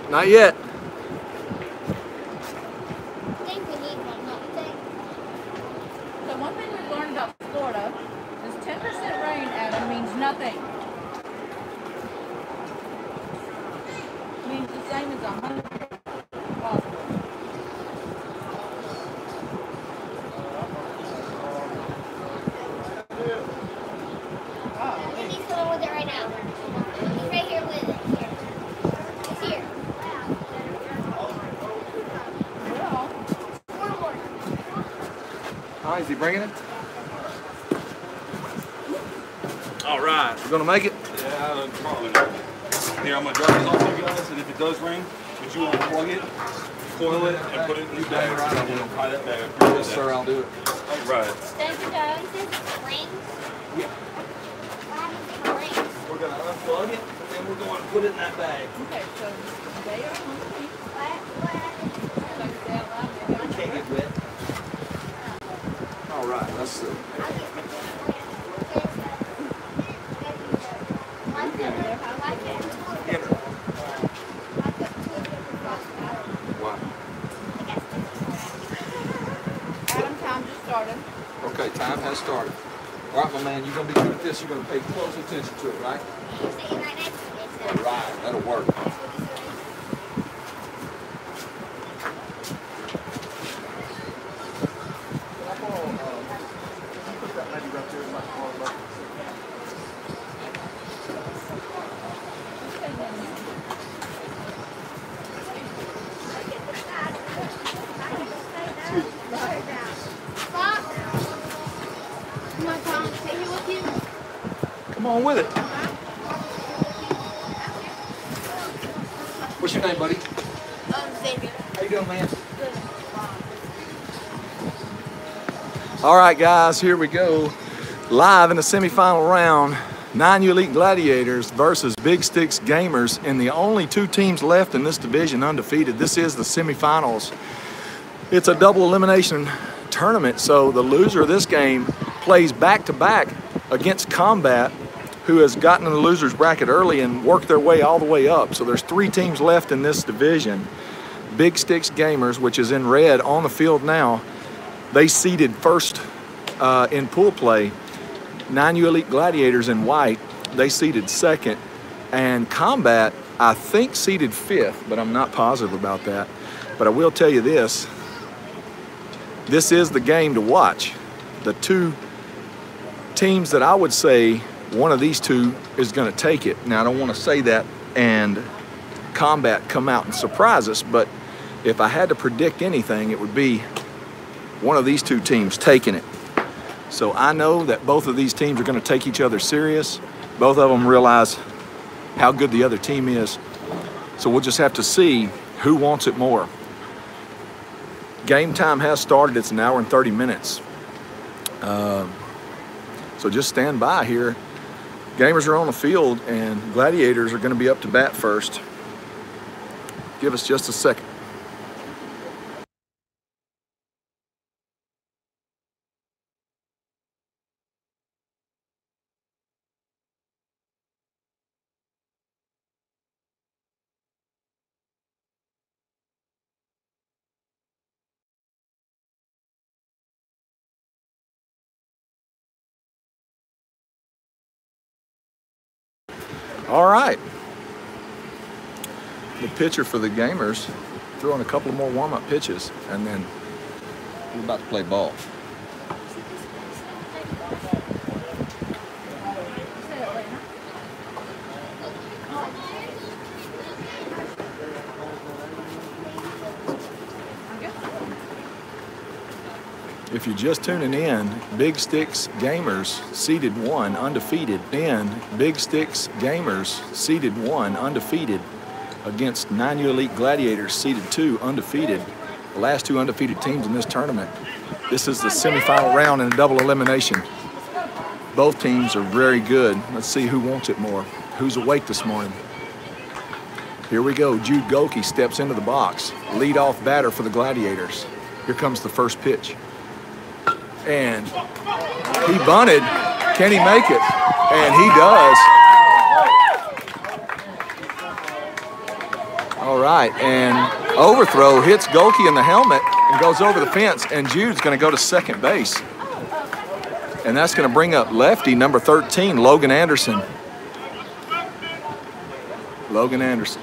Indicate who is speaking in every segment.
Speaker 1: Not yet.
Speaker 2: I think we need one, don't you think?
Speaker 3: So one thing we've learned about Florida is 10% rain, Adam, means nothing. Means the same as 100 possible.
Speaker 2: He's going with it right now. He's right here with it. Here. He's here. Forward.
Speaker 1: All right, is he bringing it? All right, we're gonna make it?
Speaker 4: Yeah, probably. Here, I'm gonna drop this off to you guys, and if it does rain, would you unplug it, coil it, and put it in your bag?
Speaker 1: Right, I will.
Speaker 4: Tie that bag.
Speaker 1: Yes, sir, I'll do it.
Speaker 4: All right.
Speaker 2: Thank you, guys. This rings.
Speaker 1: Yeah.
Speaker 2: What happens if it rains?
Speaker 4: We're gonna unplug it, and then we're going to put it in that bag.
Speaker 3: Okay, so they are on the feet.
Speaker 2: What happens?
Speaker 3: Like I say out loud,
Speaker 4: I can't get wet.
Speaker 1: All right, let's see. Wow.
Speaker 3: Adam, time just started.
Speaker 1: Okay, time has started. All right, my man, you're gonna be good at this. You're gonna pay close attention to it, right?
Speaker 2: He's sitting right next to me. So.
Speaker 1: All right, that'll work.
Speaker 2: Come on, Tom. Take it with you.
Speaker 1: Come on with it. What's your name, buddy?
Speaker 2: Xavier.
Speaker 1: How you doing, man? All right, guys, here we go. Live in the semifinal round, 9U Elite Gladiators versus Bigstix Gamers, and the only two teams left in this division undefeated. This is the semifinals. It's a double elimination tournament, so the loser of this game plays back-to-back against Combat, who has gotten in the loser's bracket early and worked their way all the way up. So there's three teams left in this division. Bigstix Gamers, which is in red on the field now, they seeded first in pool play. 9U Elite Gladiators in white, they seeded second. And Combat, I think, seeded fifth, but I'm not positive about that. But I will tell you this. This is the game to watch. The two teams that I would say one of these two is going to take it. Now, I don't want to say that and Combat come out and surprise us, but if I had to predict anything, it would be one of these two teams taking it. So I know that both of these teams are going to take each other serious. Both of them realize how good the other team is. So we'll just have to see who wants it more. Game time has started. It's an hour and 30 minutes. So just stand by here. Gamers are on the field, and Gladiators are going to be up to bat first. Give us just a second. All right. The pitcher for the Gamers throwing a couple more warm-up pitches, and then we're about to play ball. If you're just tuning in, Bigstix Gamers seeded 1 undefeated, and Bigstix Gamers seeded 1 undefeated against 9U Elite Gladiators seeded 2 undefeated. The last 2 undefeated teams in this tournament. This is the semifinal round in a double elimination. Both teams are very good. Let's see who wants it more. Who's awake this morning? Here we go. Jude Golke steps into the box. Lead-off batter for the Gladiators. Here comes the first pitch. And he bunted. Can he make it? And he does. All right, and overthrow hits Golke in the helmet and goes over the fence, and Jude's going to go to second base. And that's going to bring up lefty number 13, Logan Anderson. Logan Anderson.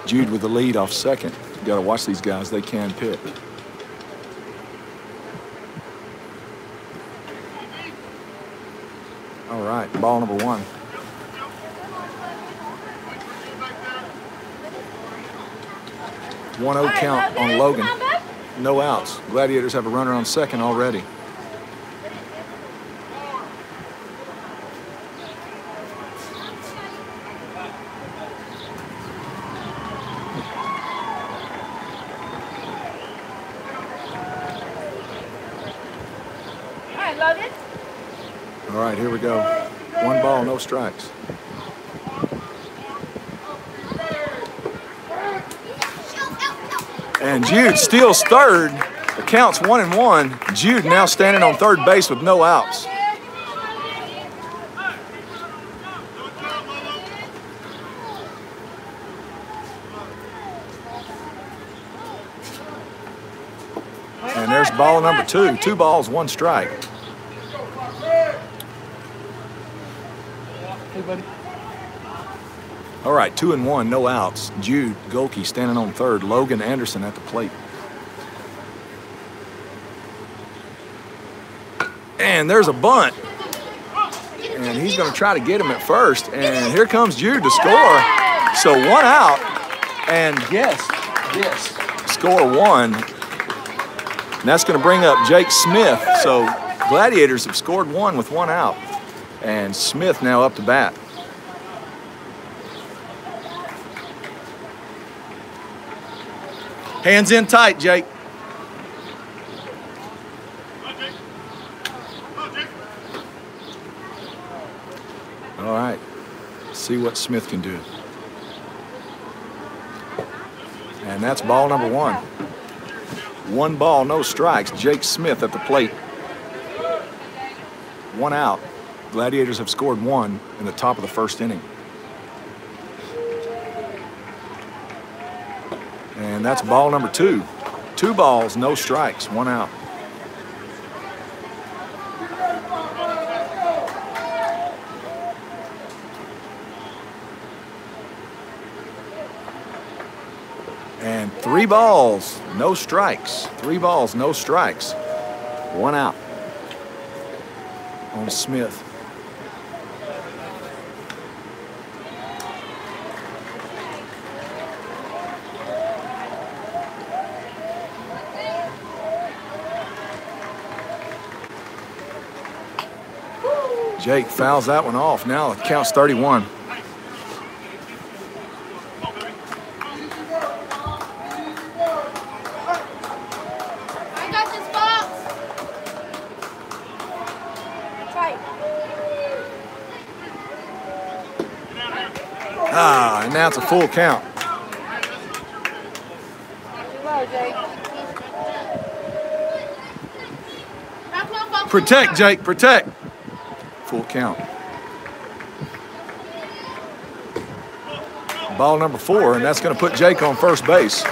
Speaker 1: Jude with the lead off second. You got to watch these guys. They can pitch. All right, ball number 1. 1-0 count on Logan. No outs. Gladiators have a runner on second already. All right, here we go. 1 ball, no strikes. And Jude steals third. The count's 1-1. Jude now standing on third base with no outs. And there's ball number 2. 2 balls, 1 strike. All right, 2-1, no outs. Jude, Golke standing on third. Logan Anderson at the plate. And there's a bunt. And he's going to try to get him at first. And here comes Jude to score. So 1 out. And yes, score 1. And that's going to bring up Jake Smith. So Gladiators have scored 1 with 1 out. And Smith now up to bat. Hands in tight, Jake. All right. See what Smith can do. And that's ball number 1. 1 ball, no strikes. Jake Smith at the plate. 1 out. Gladiators have scored 1 in the top of the first inning. And that's ball number 2. 2 balls, no strikes, 1 out. And 3 balls, no strikes. 3 balls, no strikes. 1 out on Smith. Jake fouls that one off. Now the count's 31.
Speaker 2: I got this box.
Speaker 1: And now it's a full count. Protect, Jake, protect. Full count. Ball number 4, and that's going to put Jake on first base.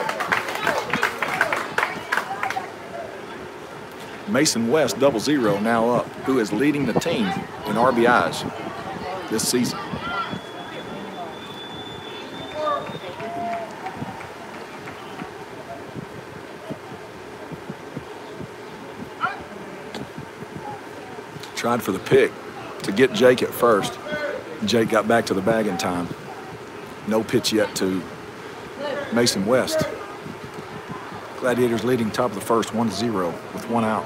Speaker 1: Mason West, 0-0, now up, who is leading the team in RBIs this season. Tried for the pick to get Jake at first. Jake got back to the bag in time. No pitch yet to Mason West. Gladiators leading top of the first, 1-0 with 1 out.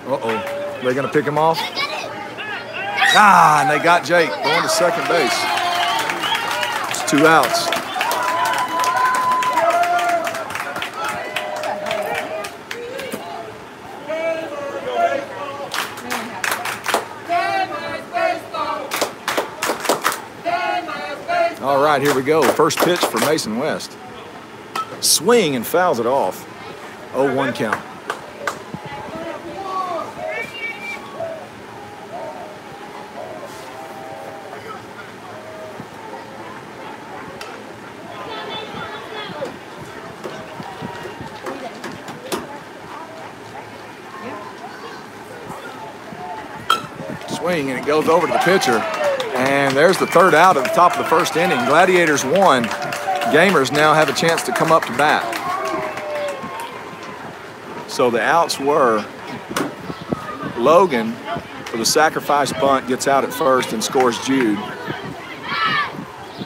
Speaker 1: Uh-oh, they're gonna pick him off? And they got Jake going to second base. It's 2 outs. All right, here we go. First pitch for Mason West. Swing and fouls it off. 0-1 count. Swing, and it goes over to the pitcher. And there's the third out at the top of the first inning. Gladiators won. Gamers now have a chance to come up to bat. So the outs were Logan for the sacrifice bunt gets out at first and scores Jude.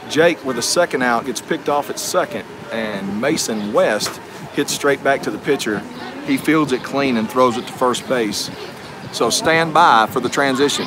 Speaker 1: Jake with a second out gets picked off at second, and Mason West hits straight back to the pitcher. He fields it clean and throws it to first base. So stand by for the transition.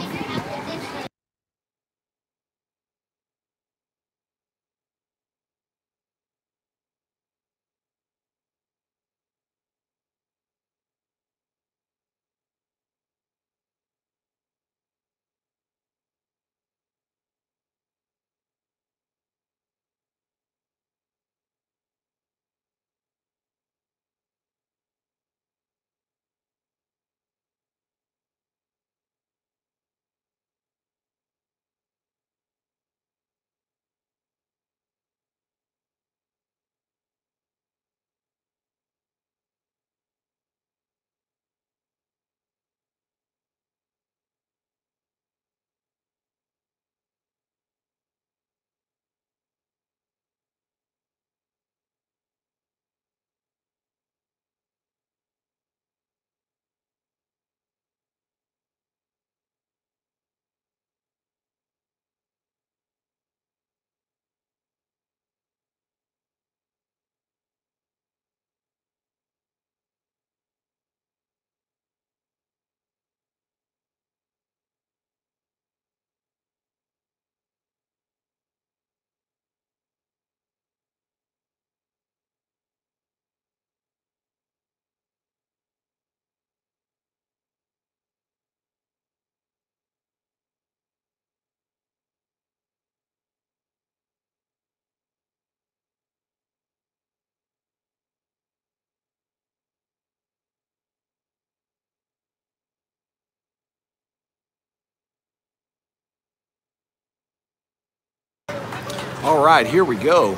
Speaker 1: All right, here we go.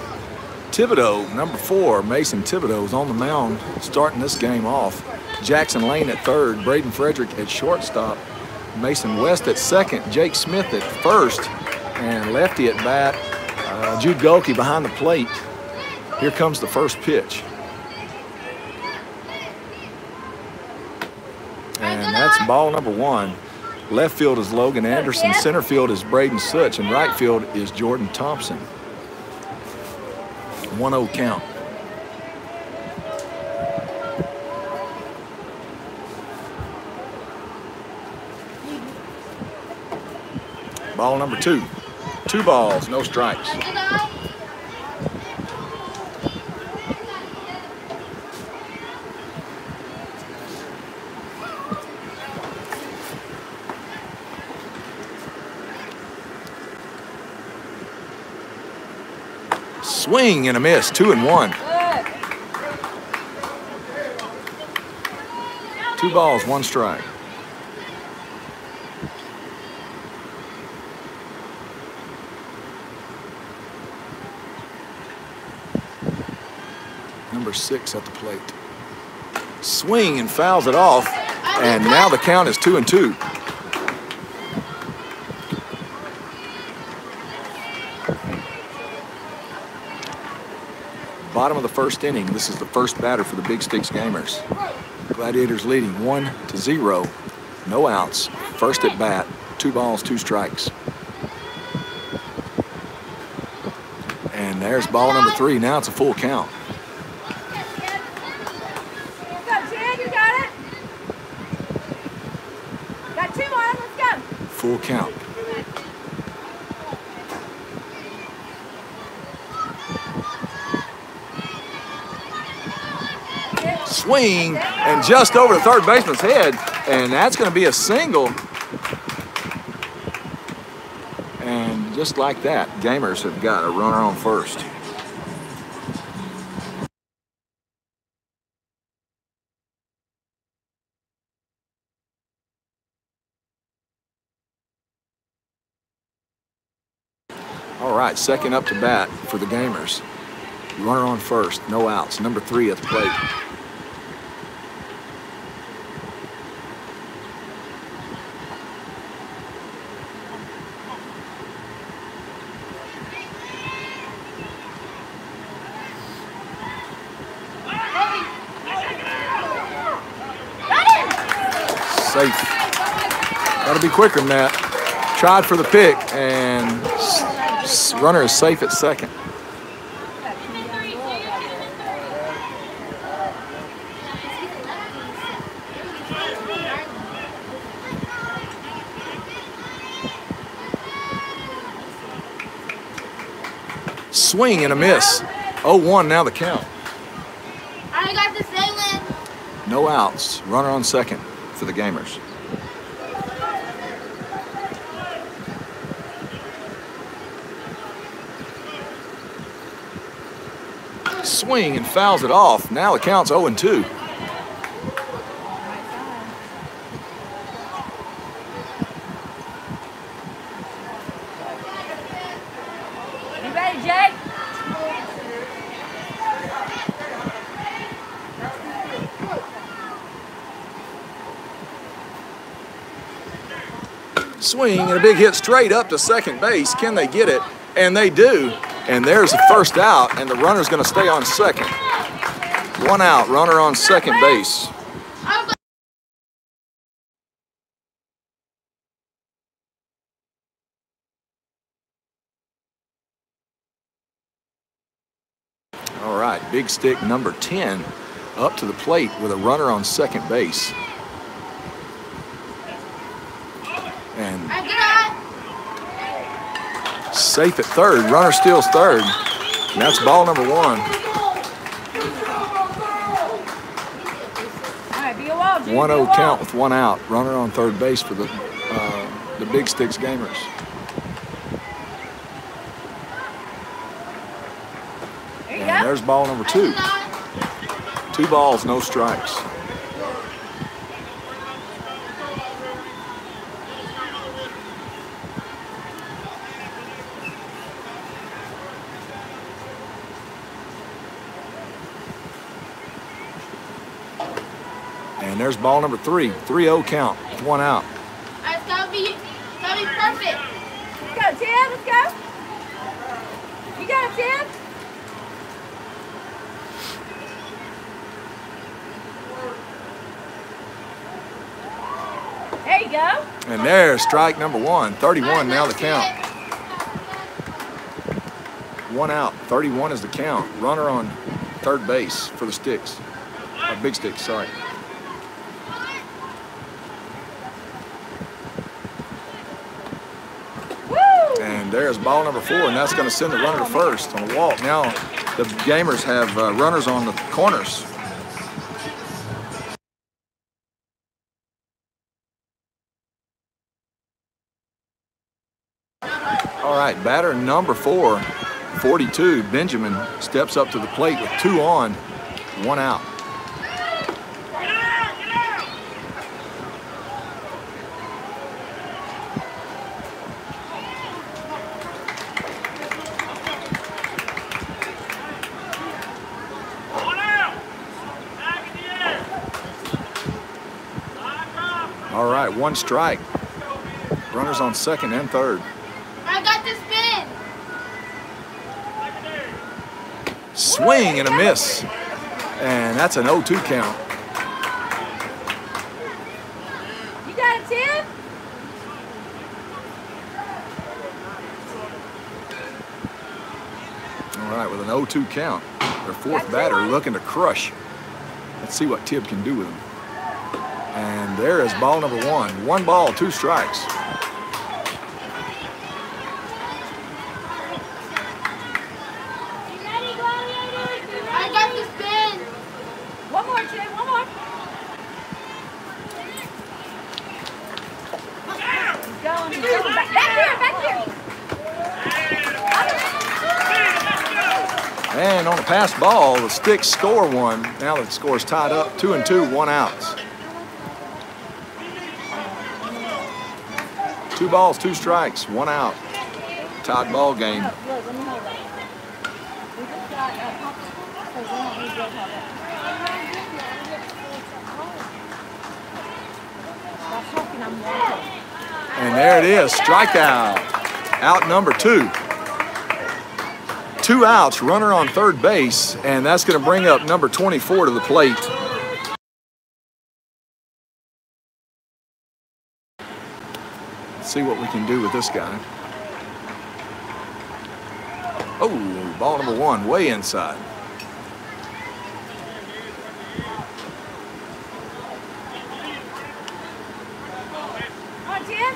Speaker 1: Thibodeau, number 4, Mason Thibodeau is on the mound starting this game off. Jackson Lane at third, Braden Frederick at shortstop, Mason West at second, Jake Smith at first, and lefty at bat, Jude Golke behind the plate. Here comes the first pitch. And that's ball number 1. Left field is Logan Anderson, center field is Braden Such, and right field is Jordan Thompson. 1-0 count. Ball number 2. 2 balls, no strikes. Swing and a miss, 2-1. 2 balls, 1 strike. Number 6 at the plate. Swing and fouls it off, and now the count is 2-2. Bottom of the first inning. This is the first batter for the Bigstix Gamers. Gladiators leading 1-0. No outs. First at bat. 2 balls, 2 strikes. And there's ball number 3. Now it's a full count.
Speaker 3: Let's go, Chad. You got it. Got 2 more. Let's go.
Speaker 1: Full count. Swing, and just over the third baseman's head, and that's going to be a single. And just like that, Gamers have got a runner on first. All right, second up to bat for the Gamers. Runner on first, no outs. Number 3 at the plate. Safe. Gotta be quicker than that. Tried for the pick, and runner is safe at second. Swing and a miss. 0-1 now the count.
Speaker 2: I got the sailing.
Speaker 1: No outs. Runner on second for the Gamers. Swing and fouls it off. Now the count's 0-2.
Speaker 3: You ready, Jake?
Speaker 1: Swing and a big hit straight up to second base. Can they get it? And they do. And there's the first out, and the runner's going to stay on second. 1 out, runner on second base. All right, big stick number 10 up to the plate with a runner on second base. And safe at third. Runner steals third. And that's ball number 1.
Speaker 3: All right, be a wall, Jimmy,
Speaker 1: 1-0 count with 1 out. Runner on third base for the Bigstix Gamers.
Speaker 3: There you
Speaker 1: And
Speaker 3: go.
Speaker 1: there's ball number 2. 2 balls, no strikes. And there's ball number 3. 3-0 count with 1 out.
Speaker 2: It's gotta be perfect.
Speaker 3: You got a 10? Let's go. You got a 10? There you go.
Speaker 1: And there's strike number 1. 31 now the count. 1 out. 31 is the count. Runner on third base for the Sticks. Bigstix, sorry. And there's ball number 4, and that's going to send the runner to first on a walk. Now the Gamers have runners on the corners. All right, batter number 4, 42, Benjamin, steps up to the plate with 2 on, 1 out. All right, 1 strike. Runners on second and third.
Speaker 2: I got the spin.
Speaker 1: Swing and a miss. And that's an 0-2 count.
Speaker 3: You got a 10?
Speaker 1: All right, with an 0-2 count. Their 4th batter looking to crush. Let's see what Tibb can do with him. And there is ball number 1. 1 ball, 2 strikes.
Speaker 2: I got the spin.
Speaker 3: One more, Jay, one more. He's going, he's going. Back here.
Speaker 1: And on a pass ball, the Sticks score 1. Now the score is tied up, 2-2, 1 outs. 2 balls, 2 strikes, 1 out. tied ball game.
Speaker 3: Look, let me hold that. We just got popsicle, so we don't need real popsicle. Stop talking, I'm walking.
Speaker 1: And there it is, strikeout. Out number 2. 2 outs, runner on third base, and that's going to bring up number 24 to the plate. Let's see what we can do with this guy. Oh, ball number 1, way inside.
Speaker 3: Come on, Tim.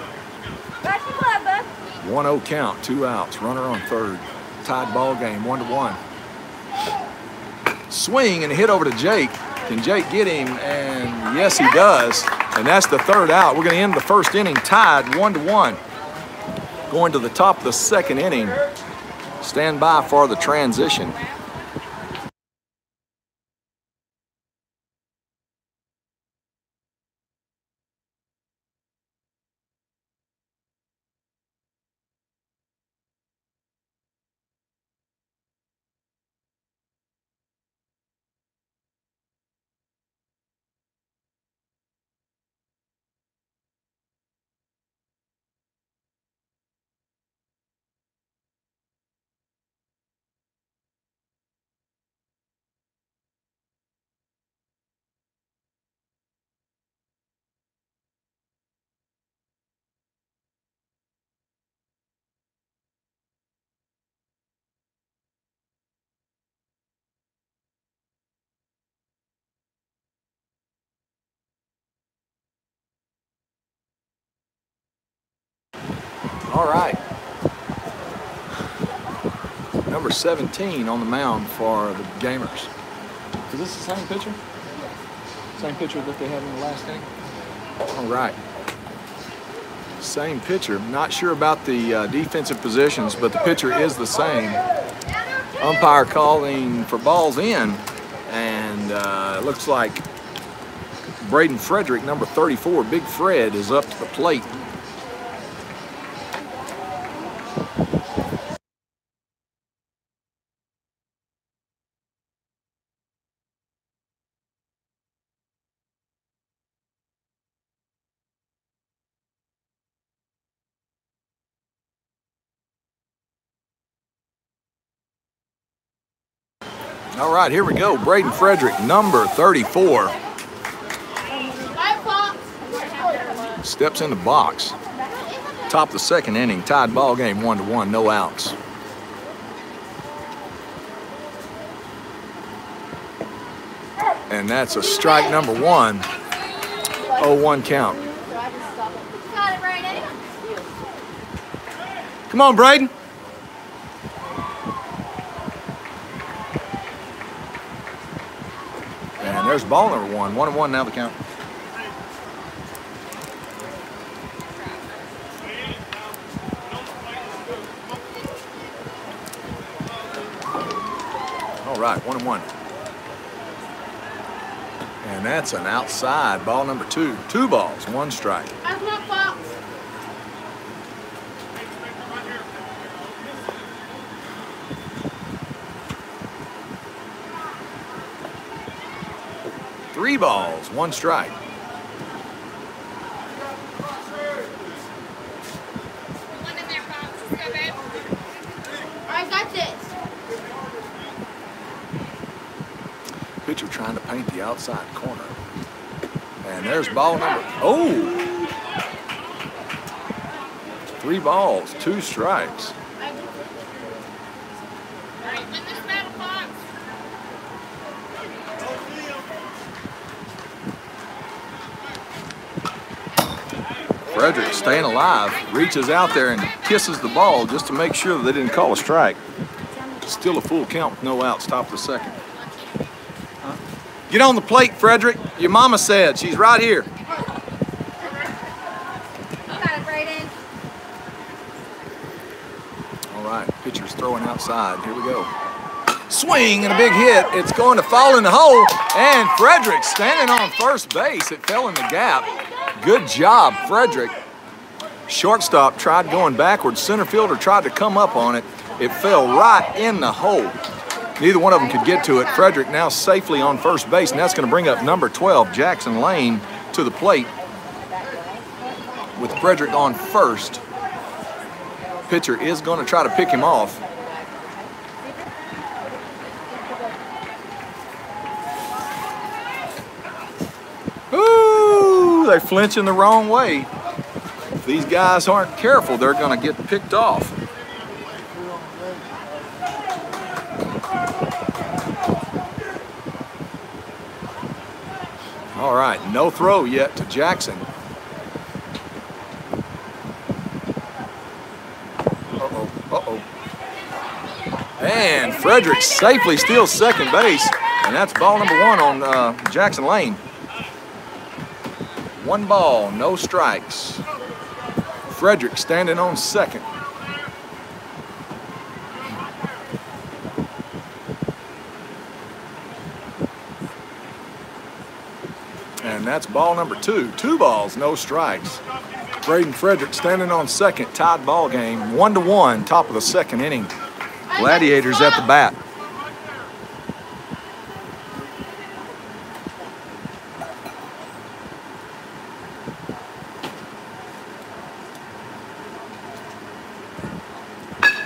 Speaker 3: Back to the club, bud.
Speaker 1: 1-0 count, 2 outs, runner on third. Tied ball game, 1-1. Swing and a hit over to Jake. Can Jake get him? And yes, he does. And that's the 3rd out. We're going to end the 1st inning tied 1-1. Going to the top of the 2nd inning. Stand by for the transition. All right. Number 17 on the mound for the Gamers. Is this the same pitcher? Same pitcher that they had in the last inning? All right. Same pitcher. Not sure about the defensive positions, but the pitcher is the same. Umpire calling for balls in, and it looks like Braden Frederick, number 34, Big Fred, is up to the plate. All right, here we go. Braden Frederick, number 34. Steps in the box. Top of the 2nd inning, tied ball game 1-1, no outs. And that's a strike number 1. 0-1 count. Come on, Braden. And there's ball number 1. 1-1 now the count. All right, 1-1. And that's an outside, ball number 2. 2 balls, 1 strike.
Speaker 2: That's my box.
Speaker 1: Three balls, 1 strike.
Speaker 2: I got this.
Speaker 1: Pitcher trying to paint the outside corner. And there's ball number, oh! 3 balls, 2 strikes. Frederick staying alive, reaches out there and kisses the ball just to make sure that they didn't call a strike. Still a full count with no outs, top of the 2nd. Get on the plate, Frederick. Your mama said. She's right here.
Speaker 3: You got it, Braden.
Speaker 1: All right, pitcher's throwing outside. Here we go. Swing and a big hit. It's going to fall in the hole. And Frederick standing on first base. It fell in the gap. Good job, Frederick. Shortstop tried going backwards. Center fielder tried to come up on it. It fell right in the hole. Neither one of them could get to it. Frederick now safely on first base, and that's going to bring up number 12, Jackson Lane, to the plate with Frederick on first. Pitcher is going to try to pick him off. Ooh, they flinching the wrong way. If these guys aren't careful, they're going to get picked off. All right, no throw yet to Jackson. And Frederick safely steals second base, and that's ball number 1 on Jackson Lane. 1 ball, no strikes. Frederick standing on second. And that's ball number 2. 2 balls, no strikes. Braden Frederick standing on second, tied ball game, 1-1, top of the second inning. Gladiators at the bat.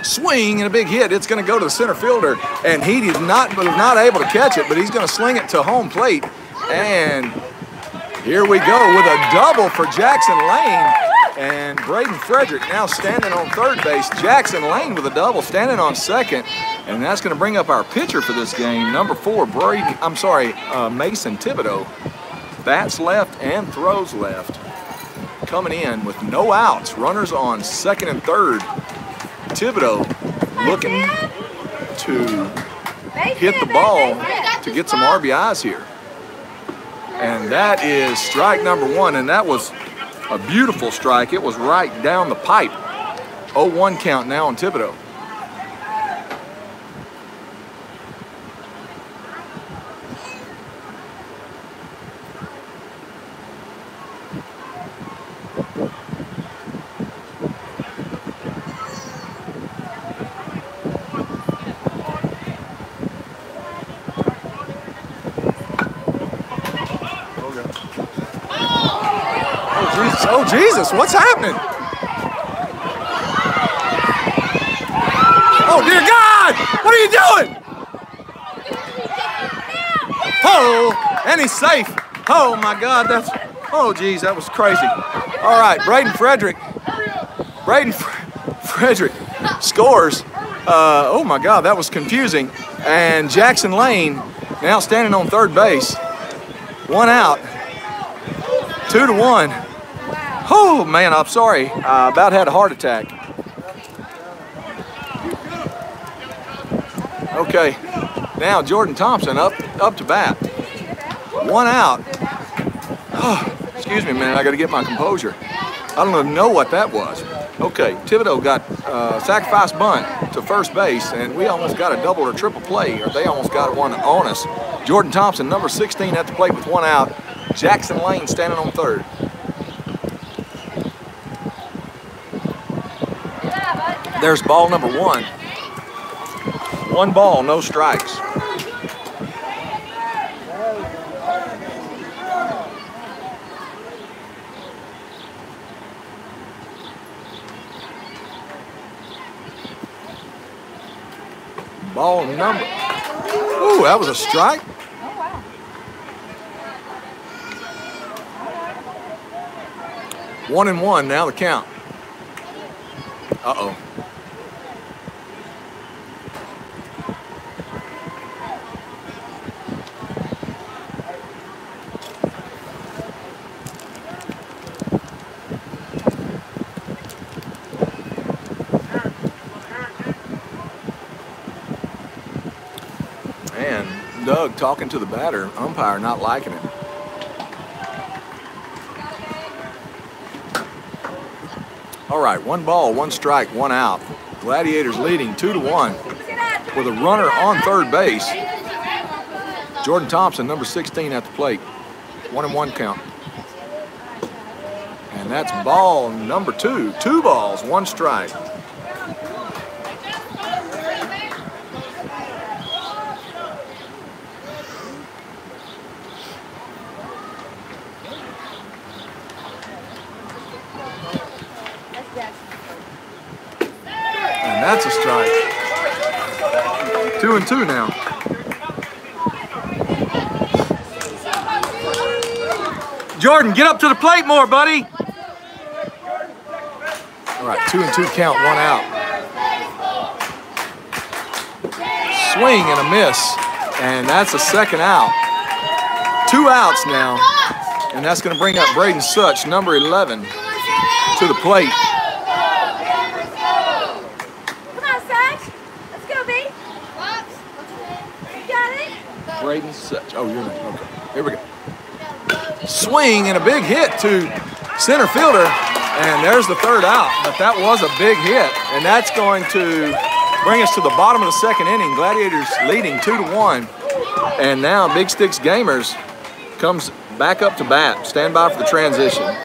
Speaker 1: Swing and a big hit. It's going to go to the center fielder, and he was not able to catch it, but he's going to sling it to home plate. And here we go with a double for Jackson Lane. And Braden Frederick now standing on third base. Jackson Lane with a double, standing on second. And that's going to bring up our pitcher for this game, number 4, Mason Thibodeau. Bats left and throws left. Coming in with no outs. Runners on second and third. Thibodeau looking to hit the ball to get some RBIs here. And that is strike number 1, and that was a beautiful strike. It was right down the pipe. 0-1 count now on Thibodeau. Oh, Jesus, what's happening? Oh, dear God, what are you doing? Oh, and he's safe. Oh, my God, oh, geez, that was crazy. All right, Braden Frederick scores. Oh, my God, that was confusing. And Jackson Lane now standing on third base. 1 out, 2-1. Oh, man, I'm sorry. I about had a heart attack. Okay, now Jordan Thompson up to bat. 1 out. Oh, excuse me a minute, I got to get my composure. I don't even know what that was. Okay, Thibodeau got sacrifice bunt to first base, and we almost got a double or triple play, or they almost got one on us. Jordan Thompson, number 16, at the plate with 1 out. Jackson Lane standing on third. There's ball number 1. 1 ball, no strikes. Ball number. Ooh, that was a strike.
Speaker 3: Oh, wow.
Speaker 1: 1-1 now the count. Uh-oh. And Doug talking to the batter, umpire not liking it. All right, 1 ball, 1 strike, 1 out. Gladiators leading 2-1 with a runner on third base. Jordan Thompson, number 16, at the plate. 1-1 count. And that's ball number 2. 2 balls, 1 strike. And that's a strike. 2 and 2 now. Jordan, get up to the plate more, buddy. All right, 2 and 2 count, 1 out. Swing and a miss, and that's a second out. 2 outs now, and that's going to bring up Braden Such, number 11, to the plate.
Speaker 3: Come on, Such. Let's go, B. You got it?
Speaker 1: Braden Such. Oh, you're not. Okay. Here we go. Swing and a big hit to center fielder, and there's the 3rd out. But that was a big hit, and that's going to bring us to the bottom of the 2nd inning. Gladiators leading 2-1, and now Bigstix Gamers comes back up to bat. Stand by for the transition.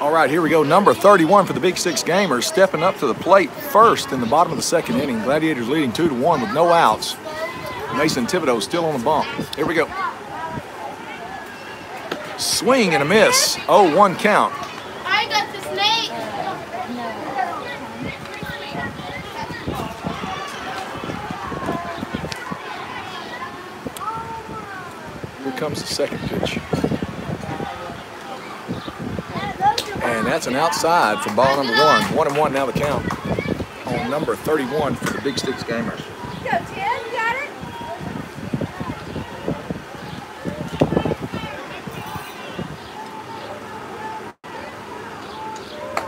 Speaker 1: All right, here we go. Number 31 for the Bigstix Gamers, stepping up to the plate first in the bottom of the 2nd inning. Gladiators leading 2-1 with no outs. Mason Thibodeau still on the bump. Here we go. Swing and a miss. 0-1 count.
Speaker 2: I got the snake.
Speaker 1: Here comes the 2nd pitch. And that's an outside for ball number 1. 1-1 now the count on number 31 for the Bigstix Gamers.
Speaker 3: Go, Tim. You got it?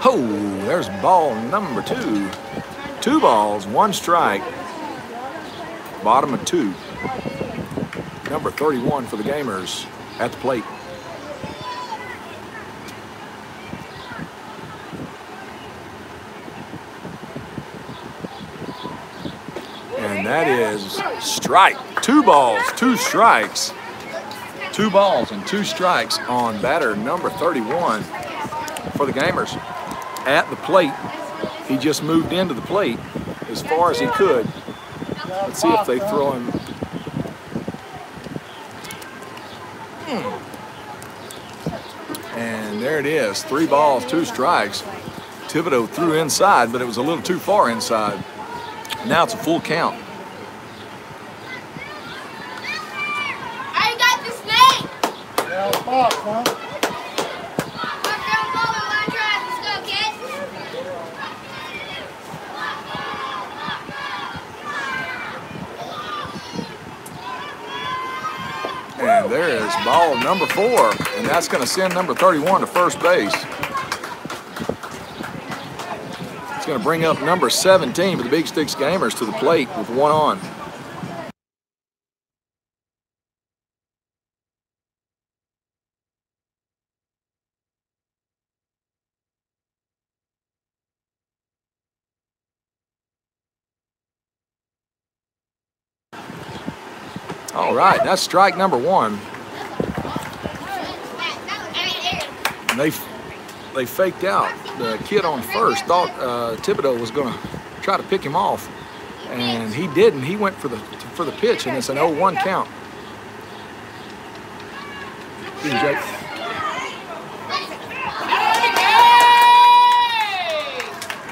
Speaker 1: Oh, there's ball number 2. 2 balls, 1 strike. Bottom of 2. Number 31 for the Gamers at the plate. And that is strike. 2 balls, 2 strikes. 2 balls and 2 strikes on batter number 31 for the Gamers. At the plate, he just moved into the plate as far as he could. Let's see if they throw him. And there it is, 3 balls, 2 strikes. Thibodeau threw inside, but it was a little too far inside. Now it's a full count.
Speaker 2: I got the snake.
Speaker 5: Yeah, fuck, huh?
Speaker 2: Let's go, kid.
Speaker 1: And there is ball number 4, and that's going to send number 31 to first base. It's going to bring up number 17 for the Bigstix Gamers to the plate with 1 on. All right, that's strike number 1. And they faked out. The kid on first thought Thibodeau was going to try to pick him off, and he didn't. He went for the pitch, and it's an 0-1 count. Jake.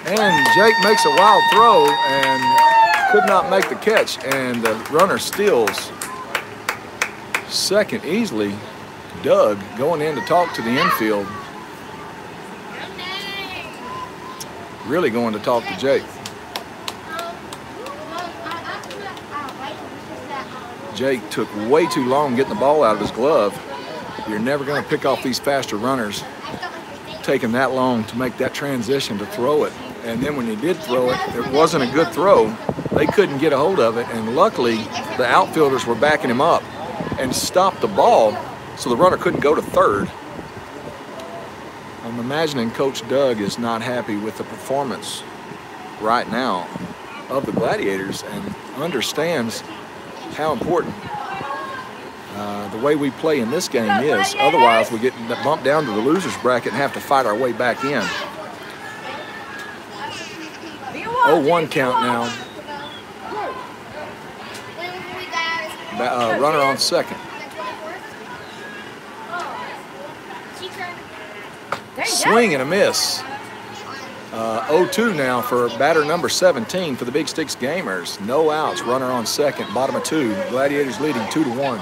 Speaker 1: And Jake makes a wild throw and could not make the catch, and the runner steals second easily. Doug going in to talk to the infield. Really going to talk to Jake. Jake took way too long getting the ball out of his glove. You're never going to pick off these faster runners. Taking that long to make that transition to throw it. And then when he did throw it, it wasn't a good throw. They couldn't get a hold of it, and luckily the outfielders were backing him up and stopped the ball so the runner couldn't go to third. I'm imagining Coach Doug is not happy with the performance right now of the Gladiators and understands how important the way we play in this game is. Otherwise, we get bumped down to the loser's bracket and have to fight our way back in. 0-1 count now. Runner on second. Swing and a miss. 0-2 now for batter number 17 for the Bigstix Gamers. No outs, runner on second, bottom of 2. Gladiators leading 2-1.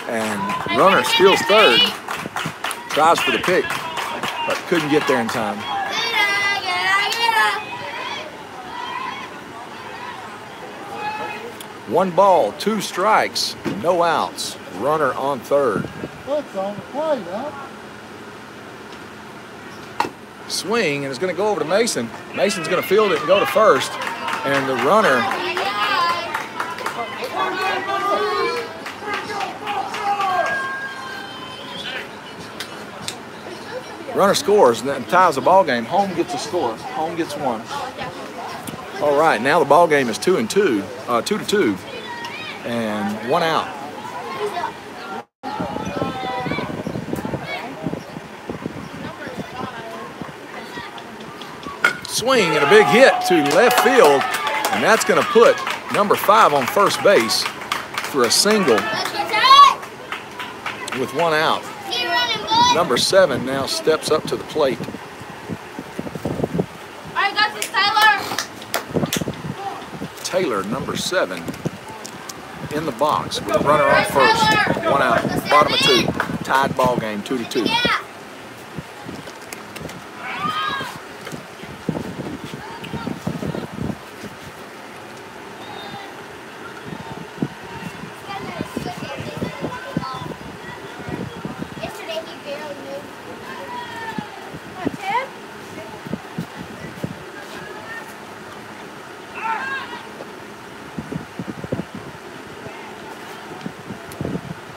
Speaker 1: And runner steals third. Tries for the pick, but couldn't get there in time. 1 ball, 2 strikes, no outs. Runner on third.
Speaker 5: That's on the play, huh?
Speaker 1: Swing, and it's going to go over to Mason. Mason's going to field it and go to first. And the runner scores and then ties the ball game. Home gets a score. Home gets 1. All right, now the ball game is 2-2, 2-2, and 1 out. Swing and a big hit to left field, and that's going to put number 5 on first base for a single with 1 out. Number 7 now steps up to the plate.
Speaker 2: I got this, Tyler.
Speaker 1: Taylor, number 7, in the box with a runner on first. 1 out, bottom of 2. Tied ball game, 2-2.
Speaker 2: Yeah.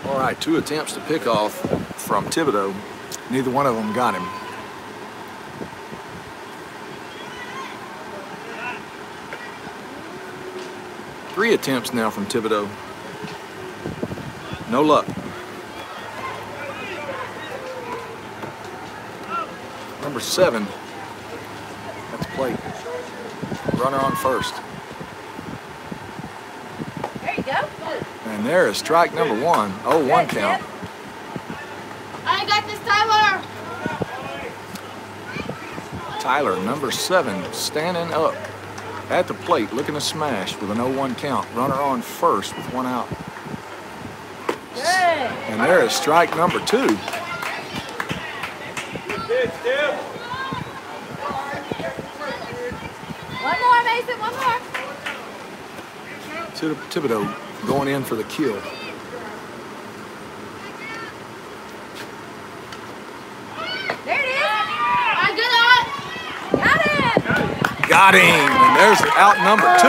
Speaker 1: All right, 2 attempts to pick off from Thibodeau. Neither one of them got him. Three attempts now from Thibodeau. No luck. Number 7 at the plate. Runner on first. And there is strike number one. 0-1 count.
Speaker 2: I got this, Tyler.
Speaker 1: Tyler, number 7, standing up at the plate, looking to smash with an 0-1 count. Runner on first with 1 out. And there is strike number 2.
Speaker 3: One more, Mason, one more.
Speaker 1: Thibodeau going in for the kill.
Speaker 3: There it is.
Speaker 2: I got it.
Speaker 3: Got it.
Speaker 1: Got him. And there's out number 2.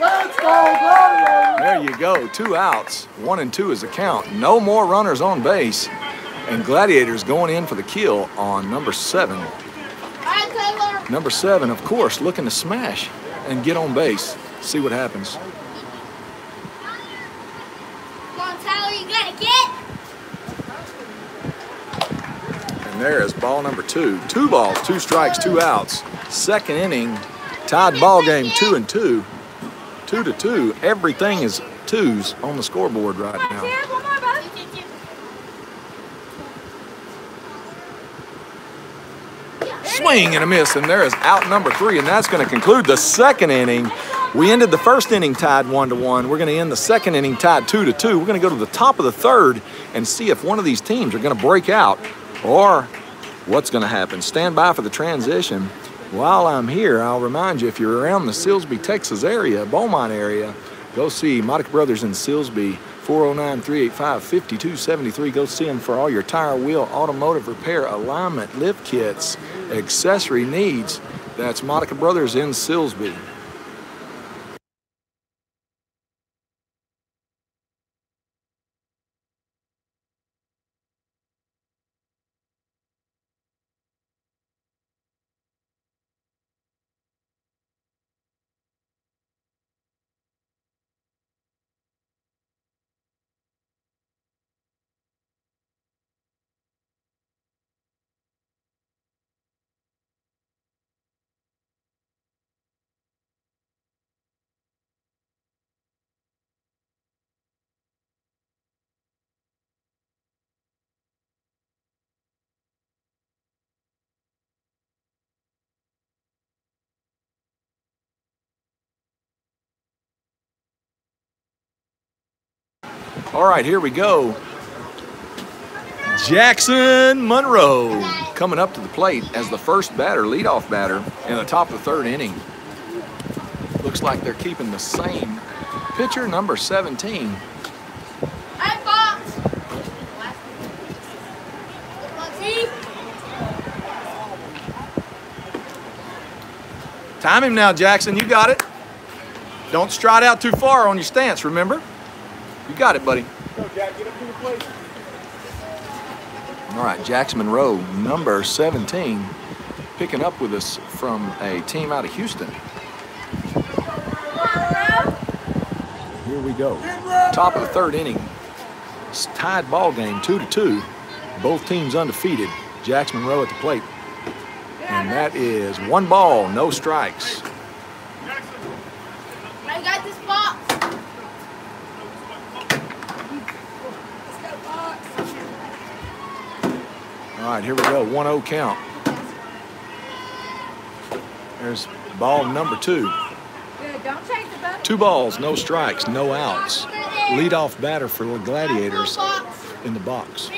Speaker 5: Let's go, Gladiators!
Speaker 1: There you go. 2 outs. 1 and 2 is the count. No more runners on base. And Gladiators going in for the kill on number 7.
Speaker 2: All right, Tyler.
Speaker 1: Number 7, of course, looking to smash and get on base. See what happens.
Speaker 2: Come on, Tyler, you gotta get.
Speaker 1: And there is ball number 2. 2 balls, 2 strikes, 2 outs. Second inning, tied ball game 2-2. 2-2. Everything is 2s on the scoreboard right
Speaker 3: Come on,
Speaker 1: now.
Speaker 3: Tim, one more, bud.
Speaker 1: Swing and a miss, and there is out number 3, and that's going to conclude the second inning. We ended the first inning tied 1-1. We're going to end the second inning tied 2-2. We're going to go to the top of the third and see if one of these teams are going to break out or what's going to happen. Stand by for the transition. While I'm here, I'll remind you, if you're around the Silsbee, Texas area, Beaumont area, go see Monica Brothers in Silsbee, 409-385-5273. Go see them for all your tire, wheel, automotive repair, alignment, lift kits, accessory needs. That's Monica Brothers in Silsbee. All right, here we go. Jackson Monroe coming up to the plate as the first batter, leadoff batter, in the top of the third inning. Looks like they're keeping the same pitcher, number 17.
Speaker 2: I box.
Speaker 1: Time him now, Jackson. You got it. Don't stride out too far on your stance, remember? You got it, buddy.
Speaker 4: Go, Jack. Get up to the plate.
Speaker 1: All right, Jackson Monroe, number 17, picking up with us from a team out of Houston. Here we go. Top of the third inning. It's tied ball game, 2-2. Both teams undefeated. Jackson Monroe at the plate. And that is 1 ball, no strikes.
Speaker 2: I got this box.
Speaker 1: All right, here we go, 1-0 count. There's ball number 2.
Speaker 3: Good, don't chase the button.
Speaker 1: 2 balls, no strikes, no outs. Leadoff batter for the Gladiators in the box.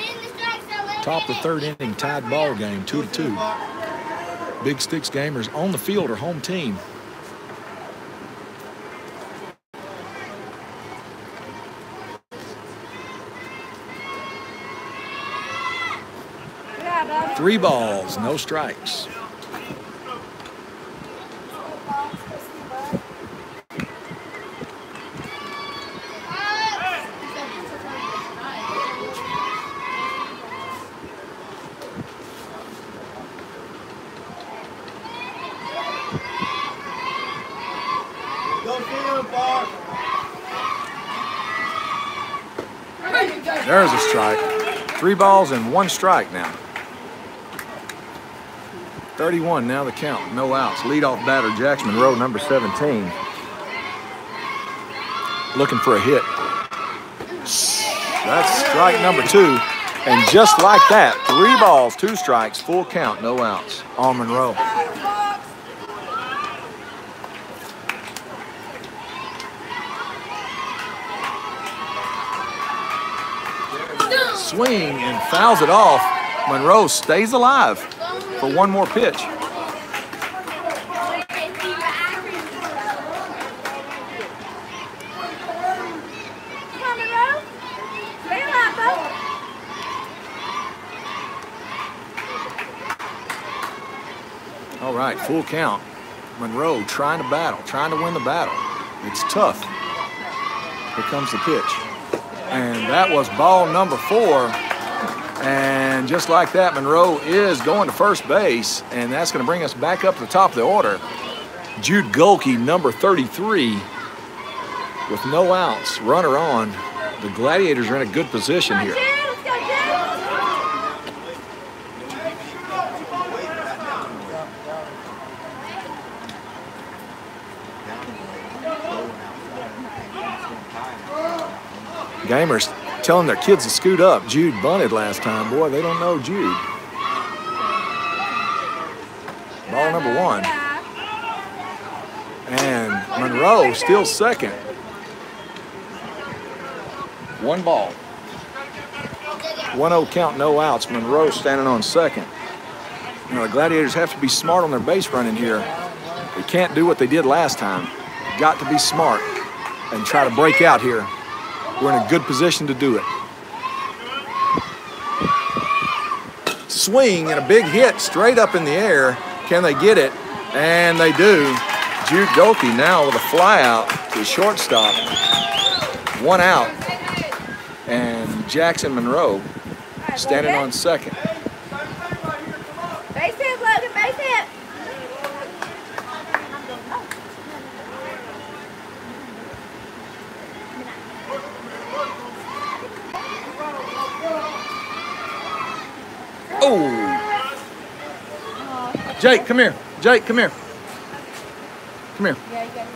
Speaker 1: Top of the third inning, tied ball game, 2-2. Bigstix gamers on the field are home team.
Speaker 3: Yeah, bud.
Speaker 1: 3 balls, no strikes. There's a strike. 3 balls and 1 strike now. 31 now the count, no outs. Leadoff batter Jackson Monroe, number 17. looking for a hit. That's strike number 2. And just like that, 3 balls, 2 strikes, full count, no outs on Monroe. Swing and fouls it off. Monroe stays alive for one more pitch.
Speaker 3: Come on, Monroe. Stay alive, folks.
Speaker 1: All right, full count. Monroe trying to battle, trying to win the battle. It's tough. Here comes the pitch. And that was ball number 4. And just like that, Monroe is going to first base, and that's going to bring us back up to the top of the order. Jude Gulke, number 33, with no outs, runner on. The Gladiators are in a good position here.
Speaker 3: Let's go,
Speaker 1: Gamers telling their kids to scoot up. Jude bunted last time. Boy, they don't know Jude. Ball number 1. And Monroe still second. 1 ball. 1-0 count, no outs. Monroe standing on second. You know, the Gladiators have to be smart on their base running here. They can't do what they did last time. Got to be smart and try to break out here. We're in a good position to do it. Swing and a big hit straight up in the air. Can they get it? And they do. Jude Gulke now with a fly out to shortstop. 1 out. And Jackson Monroe standing on second.
Speaker 3: Base hit, Logan, base hit.
Speaker 1: Oh! Jake, come here. Jake, come here. Come here.
Speaker 3: Yeah, you got it.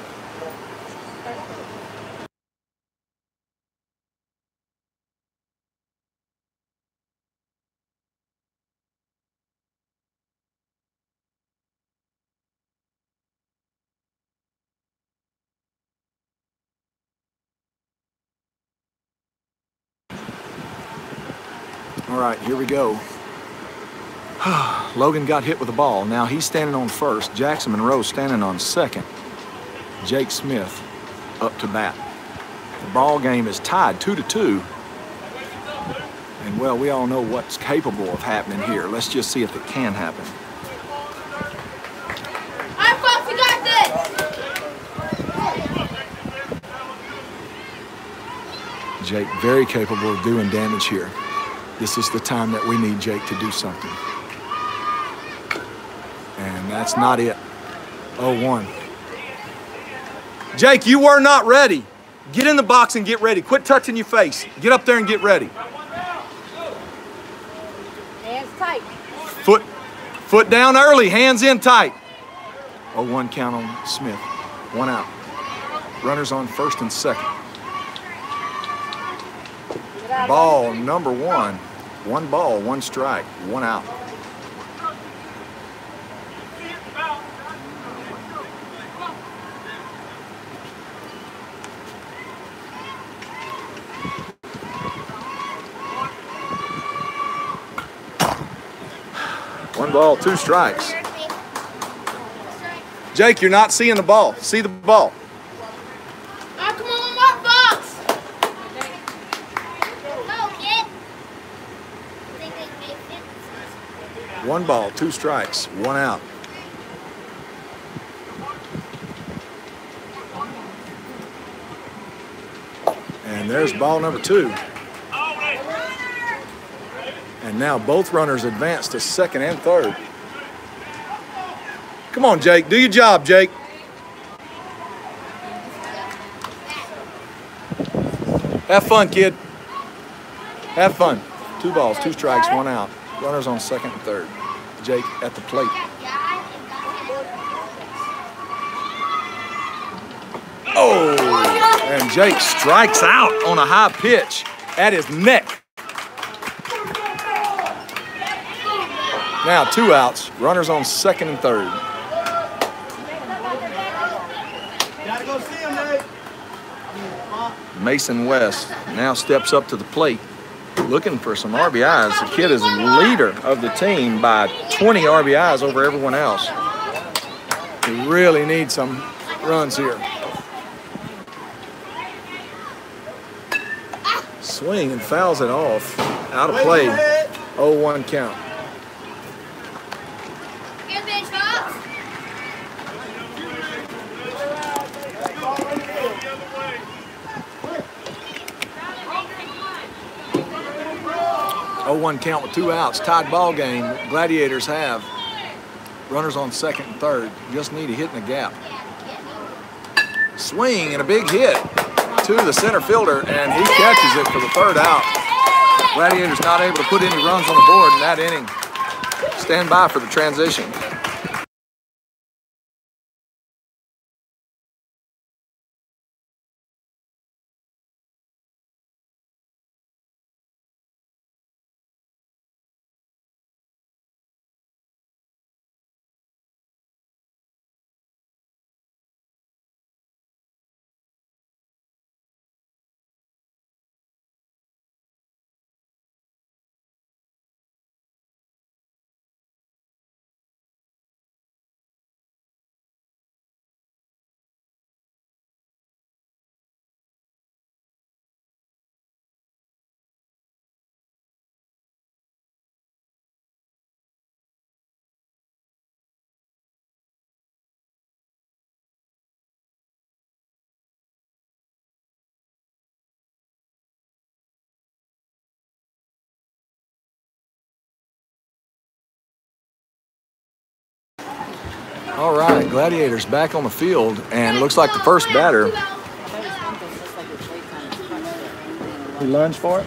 Speaker 1: All right, here we go. Logan got hit with the ball. Now he's standing on first. Jackson Monroe standing on second. Jake Smith up to bat. The ball game is tied 2-2. And well, we all know what's capable of happening here. Let's just see if it can happen.
Speaker 2: All right, folks, we got this.
Speaker 1: Jake very capable of doing damage here. This is the time that we need Jake to do something. And that's not it. 0-1. Jake, you were not ready. Get in the box and get ready. Quit touching your face. Get up there and get ready.
Speaker 3: Hands tight.
Speaker 1: Foot down early, hands in tight. 0-1 count on Smith. 1 out. Runners on first and second. Ball number 1. 1 ball, 1 strike, 1 out. One ball, 2 strikes. Jake, you're not seeing the ball. See the ball.
Speaker 2: All right, come on, mark box. Go, kid.
Speaker 1: 1 ball, 2 strikes, 1 out. And there's ball number 2. And now both runners advance to second and third. Come on, Jake. Do your job, Jake. Have fun, kid. Have fun. 2 balls, 2 strikes, 1 out. Runners on second and third. Jake at the plate. Oh! And Jake strikes out on a high pitch at his neck. Now 2 outs, runners on second and third.
Speaker 5: Gotta go see him, Nate.
Speaker 1: Mason West now steps up to the plate looking for some RBIs. The kid is leader of the team by 20 RBIs over everyone else. He really needs some runs here. Swing and fouls it off. Out of play. 0-1 count.
Speaker 2: Good pitch, Fox.
Speaker 1: 0-1 count with 2 outs. Tied ball game. Gladiators have. Runners on second and third. Just need a hit in the gap. Swing and a big hit to the center fielder, and he catches it for the 3rd out. Gladiators not able to put any runs on the board in that inning. Stand by for the transition. All right, Gladiators back on the field, and it looks like the first batter. He lunged for it.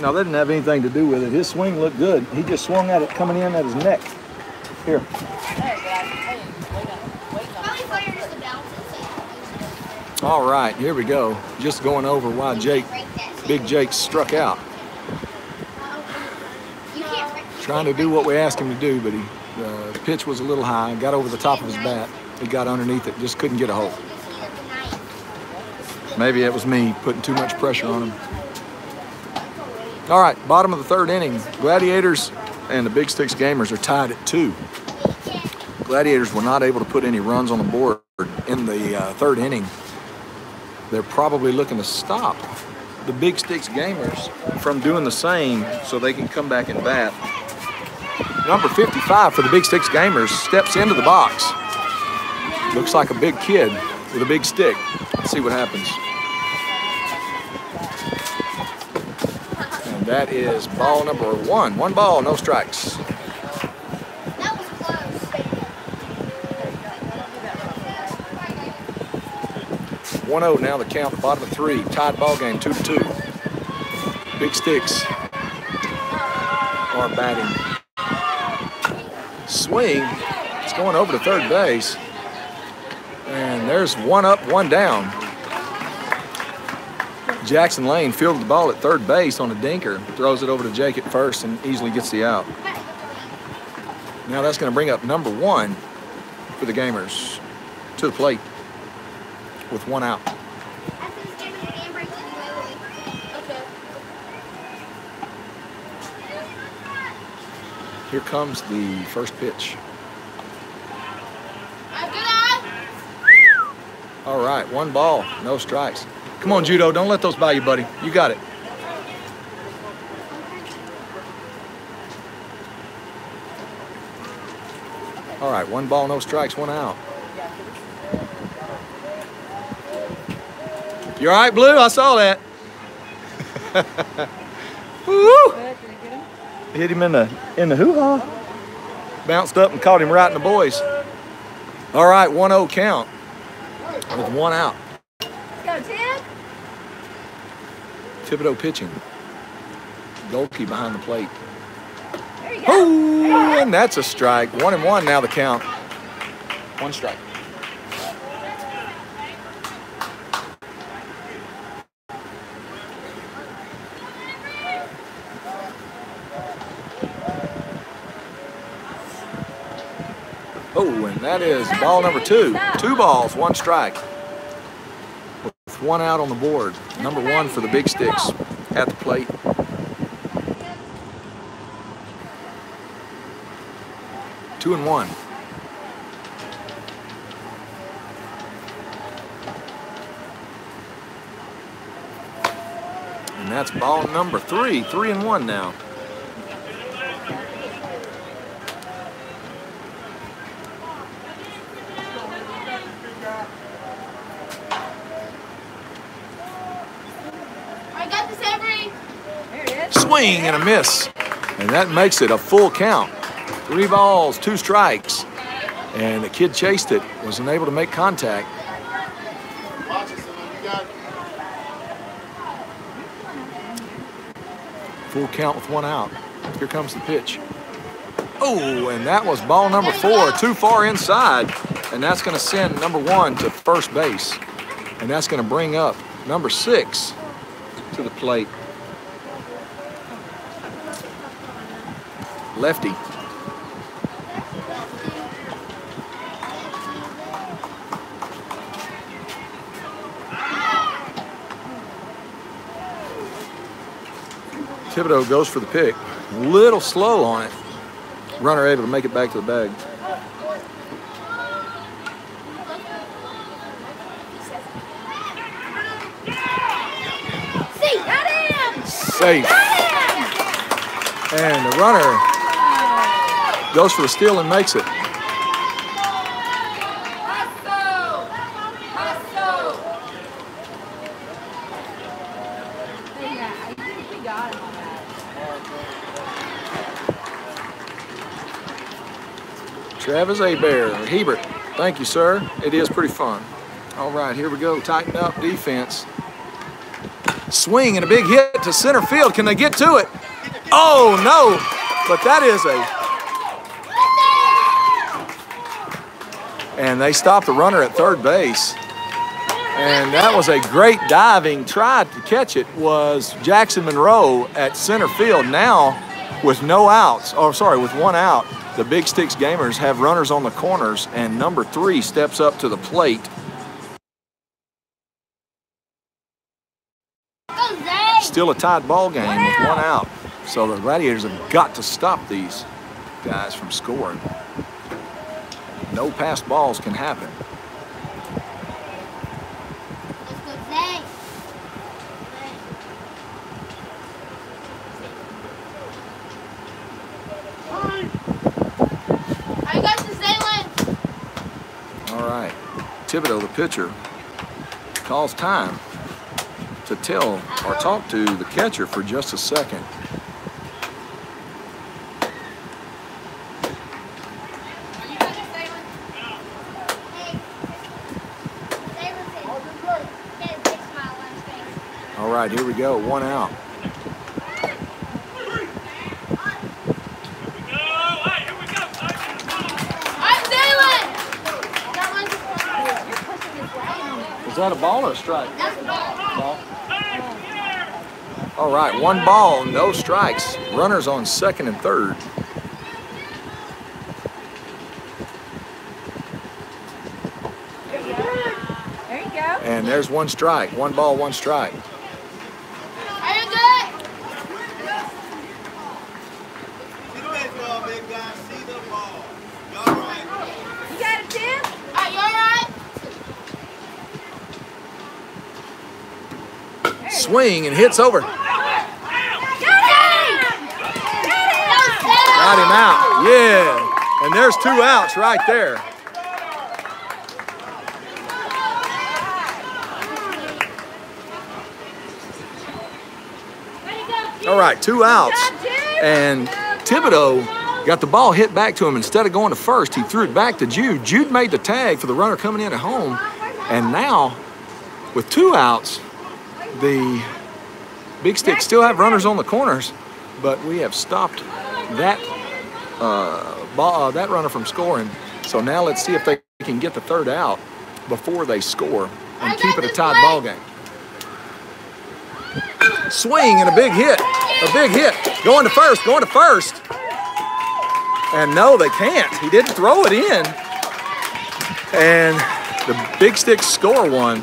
Speaker 1: No, that didn't have anything to do with it. His swing looked good. He just swung at it coming in at his neck. Here. All right, here we go. Just going over why Big Jake struck out. Trying to do what we asked him to do, but the pitch was a little high, got over the top of his bat. He got underneath it, just couldn't get a hold. Maybe it was me putting too much pressure on him. All right, bottom of the 3rd inning. Gladiators and the Bigstix Gamers are tied at 2. Gladiators were not able to put any runs on the board in the 3rd inning. They're probably looking to stop the Bigstix Gamers from doing the same so they can come back and bat. Number 55 for the Bigstix Gamers steps into the box. Looks like a big kid with a big stick. Let's see what happens. And that is ball number 1. 1 ball, no strikes.
Speaker 2: That was close.
Speaker 1: 1-0 now the count, bottom of 3. Tied ball game, 2-2. Bigstix are batting. Swing, it's going over to 3rd base. And there's 1 up, 1 down. Jackson Lane fielded the ball at 3rd base on a dinker, throws it over to Jake at first and easily gets the out. Now that's going to bring up number 1 for the Gamers to the plate with 1 out. Here comes the first pitch. All right, 1 ball, no strikes. Come on, Judo, don't let those by you, buddy. You got it. All right, 1 ball, no strikes, 1 out. You all right, Blue? I saw that. Woo! Hit him in the hoo-ha. Bounced up and caught him right in the boys. All right, 1-0 count with 1 out.
Speaker 3: Let's go, Tim.
Speaker 1: Thibodeau pitching. Golke behind the plate.
Speaker 3: There you
Speaker 1: Oh, and that's a strike. 1-1 now the count. One strike. Oh, and that is ball number 2. 2 balls, 1 strike. With 1 out on the board. Number 1 for the Bigstix at the plate. Two and 1. And that's ball number 3. 3 and 1 now.
Speaker 2: I got this, Avery.
Speaker 3: There it is.
Speaker 1: Swing and a miss. And that makes it a full count. 3 balls, 2 strikes. And the kid chased it, wasn't able to make contact.
Speaker 5: Watch it, son. You got it.
Speaker 1: Full count with 1 out. Here comes the pitch. Oh, and that was ball number 4, too far inside. And that's going to send number 1 to first base. And that's going to bring up number 6 to the plate. Lefty. Thibodeau goes for the pick. A little slow on it. Runner able to make it back to the bag. Safe. And the runner goes for the steal and makes it. Travis Hebert. Thank you, sir. It is pretty fun. All right, here we go. Tighten up defense. Swing and a big hit to center field. Can they get to it? Oh, no. But that is a... And they stopped the runner at third base. And that was a great diving try to catch it was Jackson Monroe at center field. Now, with no outs, or sorry, with 1 out, the Bigstix Gamers have runners on the corners, and number 3 steps up to the plate. Still a tied ball game with 1 out. So the Gladiators have got to stop these guys from scoring. No passed balls can happen.
Speaker 2: I got the Zayland.
Speaker 1: All right, Thibodeau, the pitcher, calls time to tell or talk to the catcher for just a second. All right, here we go, 1 out. Is that a ball or a strike?
Speaker 2: That's a ball.
Speaker 1: All right, 1 ball, no strikes. Runners on second and third.
Speaker 3: There you go.
Speaker 1: And there's 1 strike. 1 ball, 1 strike.
Speaker 2: Are you good?
Speaker 5: See the baseball, big guy. See the ball. You all right?
Speaker 3: You got it, Tim?
Speaker 2: Are you all right?
Speaker 1: Swing and hits over. Got him out. Yeah. And there's 2 outs right there. All right, 2 outs. And Thibodeau got the ball hit back to him. Instead of going to first, he threw it back to Jude. Jude made the tag for the runner coming in at home. And now, with 2 outs, the Bigstix still have runners on the corners, but we have stopped that that runner from scoring. So now let's see if they can get the third out before they score and keep it a tight ball game. Swing and a big hit. Going to first. And no, they can't. He didn't throw it in. And the Bigstix score one.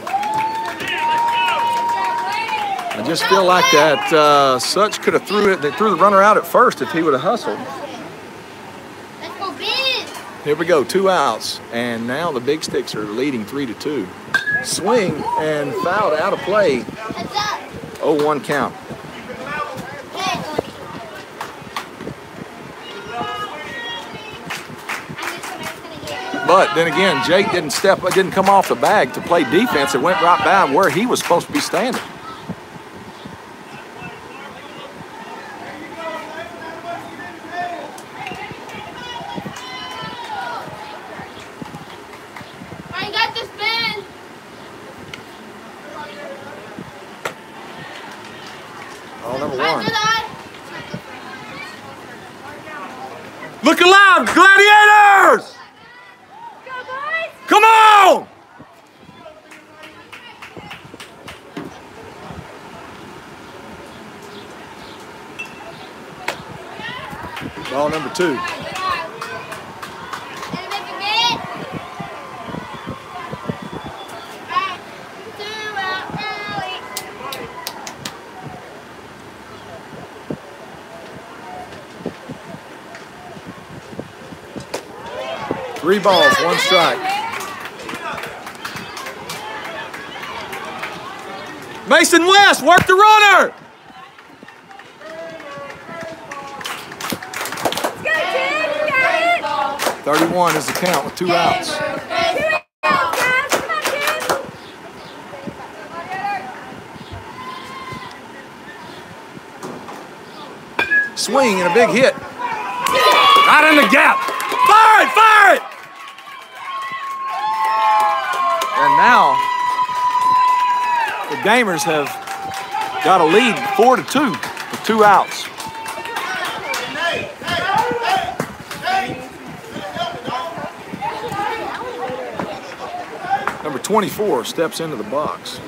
Speaker 1: I just feel like that Such could have threw the runner out at first if he would have hustled.
Speaker 2: Let's go big.
Speaker 1: Here we go, 2 outs. And now the Bigstix are leading 3-2. Swing and fouled out of play.
Speaker 2: What's up?
Speaker 1: 0-1 count. But then again, Jake didn't come off the bag to play defense. It went right by where he was supposed to be standing.
Speaker 2: I got this man.
Speaker 1: Ball number 1.
Speaker 2: that.
Speaker 1: Look alive, Gladiators!
Speaker 2: Go, boys.
Speaker 1: Come on! Ball number 2. Three balls, 1 strike. Mason West, work the runner! 31 is the count with 2 outs. Swing and a big hit. Right in the gap. Fire it! And now the Gamers have got a lead 4-2 with 2 outs. Number 24 steps into the box.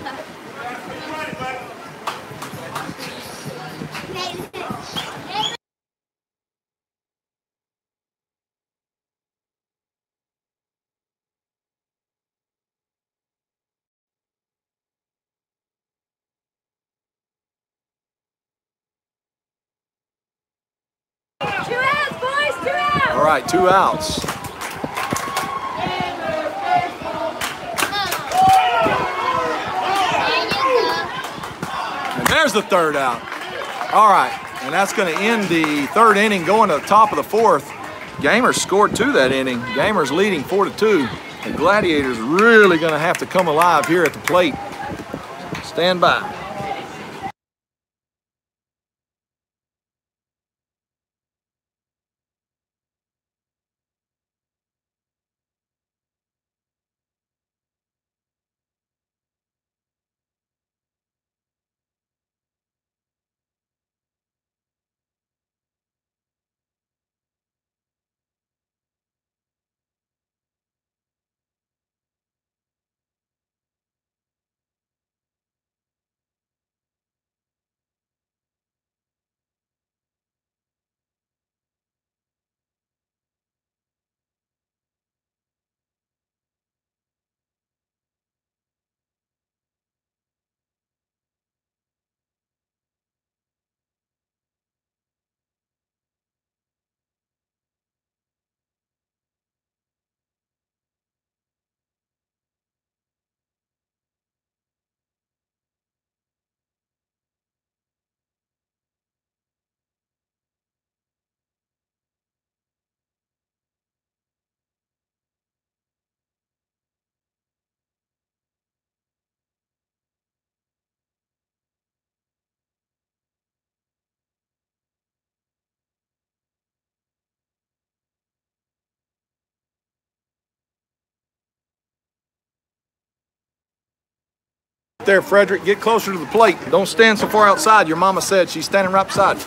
Speaker 1: All right, 2 outs. And there's the 3rd out. All right, and that's going to end the 3rd inning, going to the top of the 4th. Gamers scored 2 that inning. Gamers leading 4-2. The Gladiators really going to have to come alive here at the plate. Stand by. There, Frederick, get closer to the plate. Don't stand so far outside. Your mama said she's standing right beside you.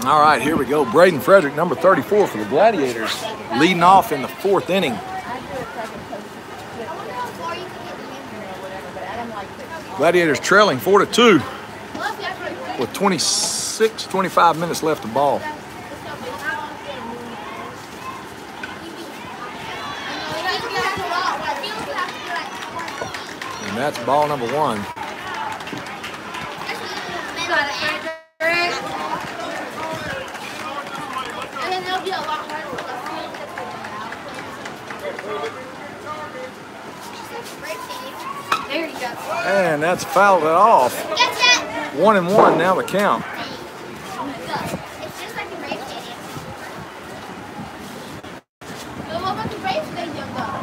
Speaker 1: All right, here we go. Braden Frederick, number 34 for the Gladiators, leading off in the 4th inning.
Speaker 3: I do it so I can post it or whatever, but I don't like it.
Speaker 1: Gladiators trailing 4-2 with 26, 25 minutes left of ball. And that's ball number 1.
Speaker 2: There you go.
Speaker 1: And that's fouled it off. 1-1 now the count.
Speaker 2: It's just like a Brave Stadium. No, what about the Brave Stadium though?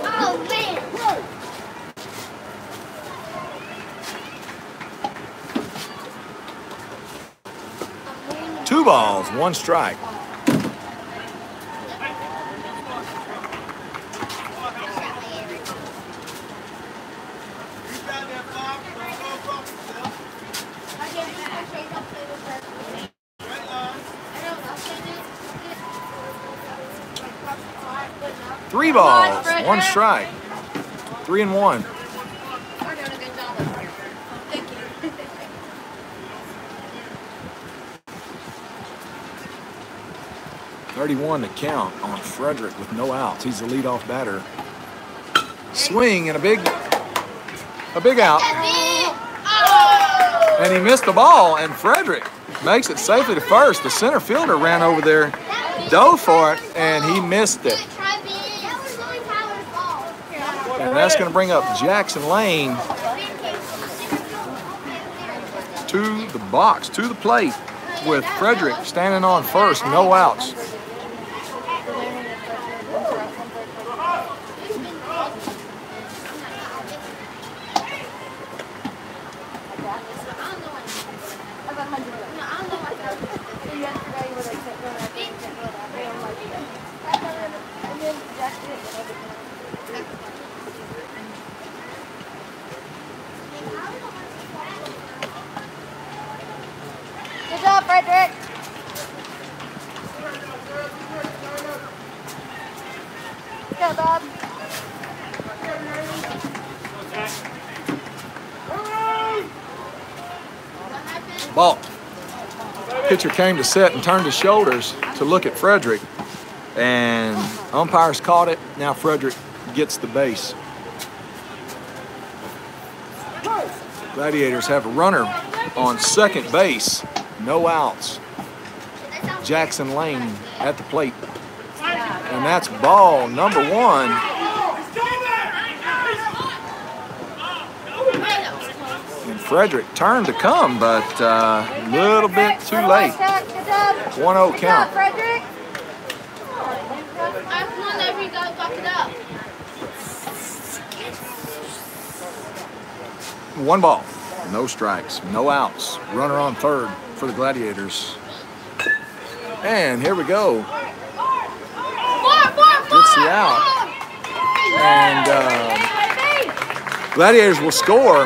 Speaker 2: Oh man!
Speaker 1: 2 balls, 1 strike. Three balls, 1 strike. 3-1.
Speaker 3: We're doing a good job up here. Thank you.
Speaker 1: 31 to count on Frederick with no outs. He's the leadoff batter. Swing and a big out. And he missed the ball, and Frederick makes it safely to first. The center fielder ran over there, dove for it, and he missed it. And that's going to bring up Jackson Lane to the box, to the plate, with Frederick standing on first, no outs.
Speaker 2: Good job, Frederick. Good job, Bob.
Speaker 1: Ball. Pitcher came to set and turned his shoulders to look at Frederick, and umpires caught it. Now Frederick gets the base. Gladiators have a runner on second base, no outs. Jackson Lane at the plate. And that's ball number 1. And Frederick turned to come, but a little bit too late. 1-0 count.
Speaker 2: Frederick. Whenever you go, fuck it up.
Speaker 1: 1 ball, no strikes, no outs. Runner on third for the Gladiators. And here we go. Gets the out. And Gladiators will score.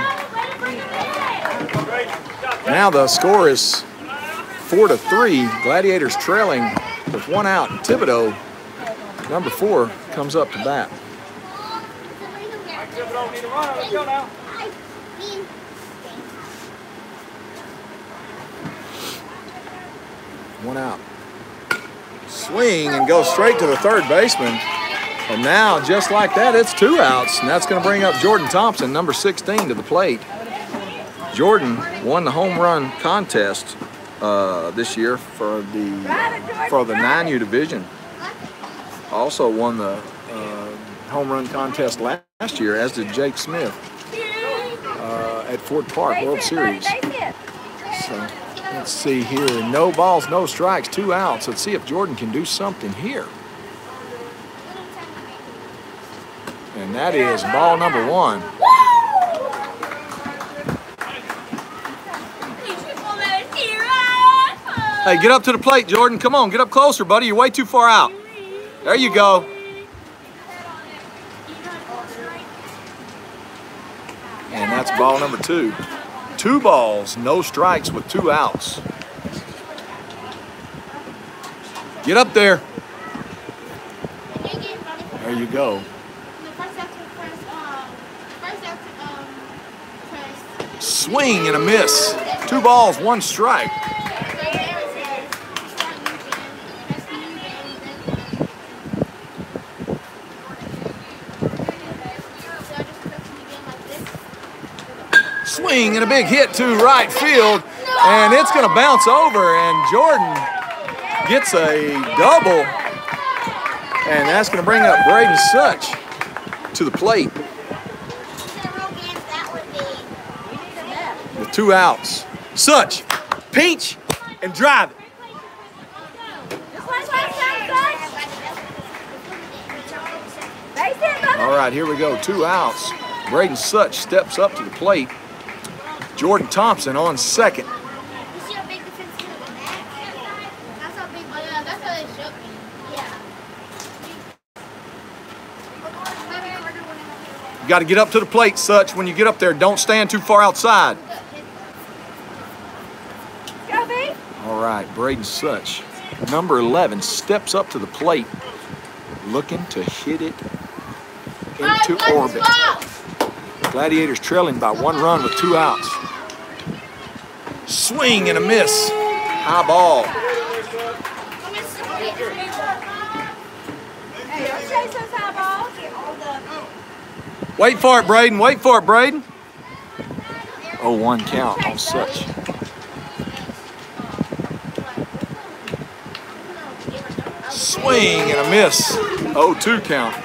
Speaker 1: Now the score is 4-3. Gladiators trailing with 1 out. And Thibodeau, number 4, comes up to bat. One out. Swing and go straight to the third baseman. And now, just like that, it's 2 outs. And that's going to bring up Jordan Thompson, number 16, to the plate. Jordan won the home run contest this year for the 9U division. Also won the home run contest last year, as did Jake Smith at Ford Park World Series. So let's see here. No balls, no strikes, 2 outs. Let's see if Jordan can do something here. And that is ball number 1. Hey, get up to the plate, Jordan. Come on, get up closer, buddy. You're way too far out. There you go. that's ball number 2. 2 balls, no strikes with 2 outs. Get up there. There you go. Swing and a miss. 2 balls, 1 strike. Swing and a big hit to right field, and it's going to bounce over, and Jordan gets a double, and that's going to bring up Braden Such to the plate with 2 outs. Such, pinch, and drive it. All right, here we go, 2 outs. Braden Such steps up to the plate. Jordan Thompson on second.
Speaker 2: You
Speaker 1: got to get up to the plate, Such. When you get up there, don't stand too far outside. All right, Braden Such, number 11, steps up to the plate, looking to hit it into orbit. Gladiators trailing by 1 run with 2 outs. Swing and a miss. High ball.
Speaker 3: Hey, don't chase those high balls.
Speaker 1: Wait for it, Braden. Wait for it, Braden. 0-1 count on Such. Swing and a miss. 0-2 count.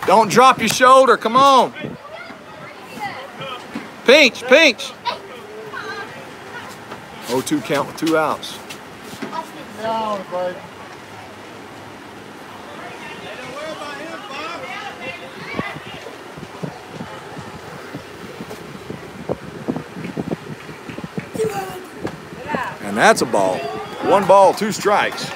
Speaker 1: Don't drop your shoulder. Come on. Pinch, pinch. 0-2 count with 2 outs. And that's a ball. 1 ball, 2 strikes.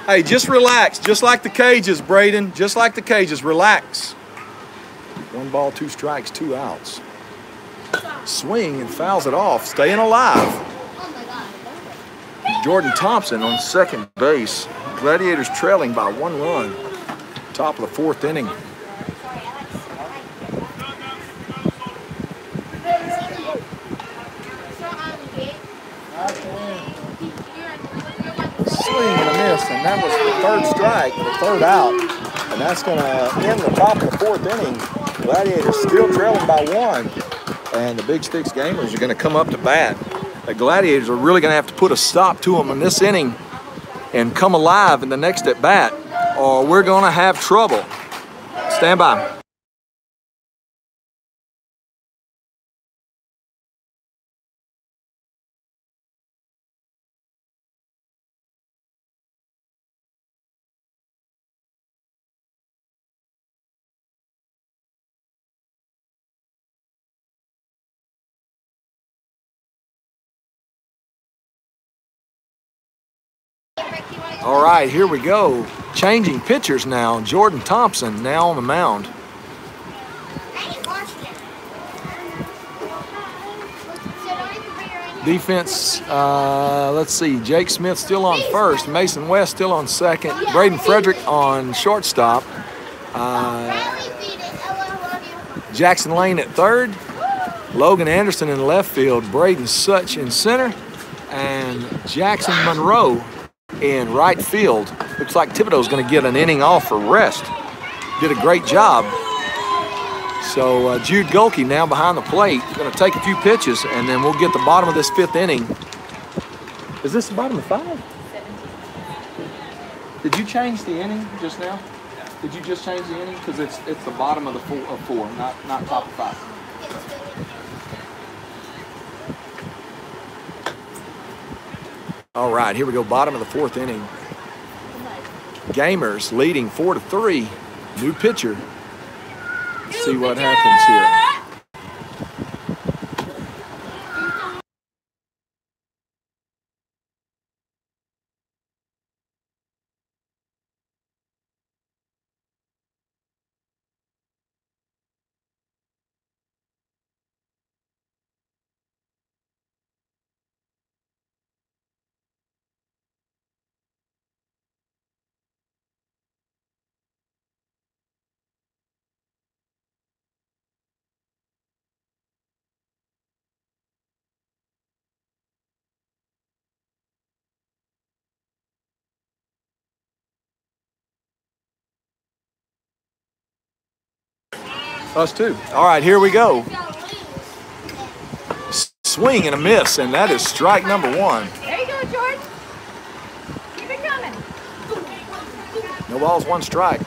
Speaker 1: Hey, just relax. Just like the cages, Braden. Just like the cages. Relax. 1 ball, 2 strikes, 2 outs. Swing and fouls it off. Staying alive. Jordan Thompson on second base. Gladiators trailing by 1 run. Top of the 4th inning. Swing and a miss, and that was the 3rd strike, the 3rd out. And that's going to end the top of the 4th inning. Gladiators still trailing by 1. And the Bigstix Gamers are going to come up to bat. The Gladiators are really going to have to put a stop to them in this inning and come alive in the next at bat, or we're going to have trouble. Stand by. All right, here we go. Changing pitchers now. Jordan Thompson now on the mound. Defense, let's see. Jake Smith still on first. Mason West still on second. Braden Frederick on shortstop. Jackson Lane at third. Logan Anderson in left field. Braden Such in center. And Jackson Monroe in right field. Looks like Thibodeau's going to get an inning off for rest. Did a great job. So Jude Golke now behind the plate. Going to take a few pitches, and then we'll get the bottom of this 5th inning. Is this the bottom of 5? Did you change the inning just now? Did you just change the inning? Because it's the bottom of the 4, not top of 5. All right, here we go, bottom of the 4th inning. Gamers leading 4-3. New pitcher. Let's see what happens here. Us too. All right, here we go. Swing and a miss, and that is strike number one.
Speaker 3: There you go, Jordan. Keep it coming.
Speaker 1: No balls, one strike.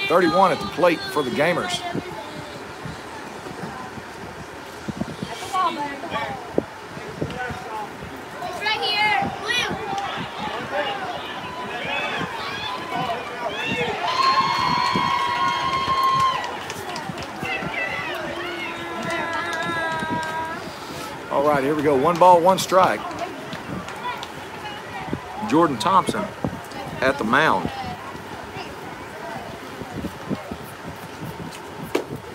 Speaker 1: 31 at the plate for the Gamers.
Speaker 3: At the ball, man. At the ball.
Speaker 2: It's right here. Blue.
Speaker 1: All right, here we go. One ball, one strike. Jordan Thompson at the mound.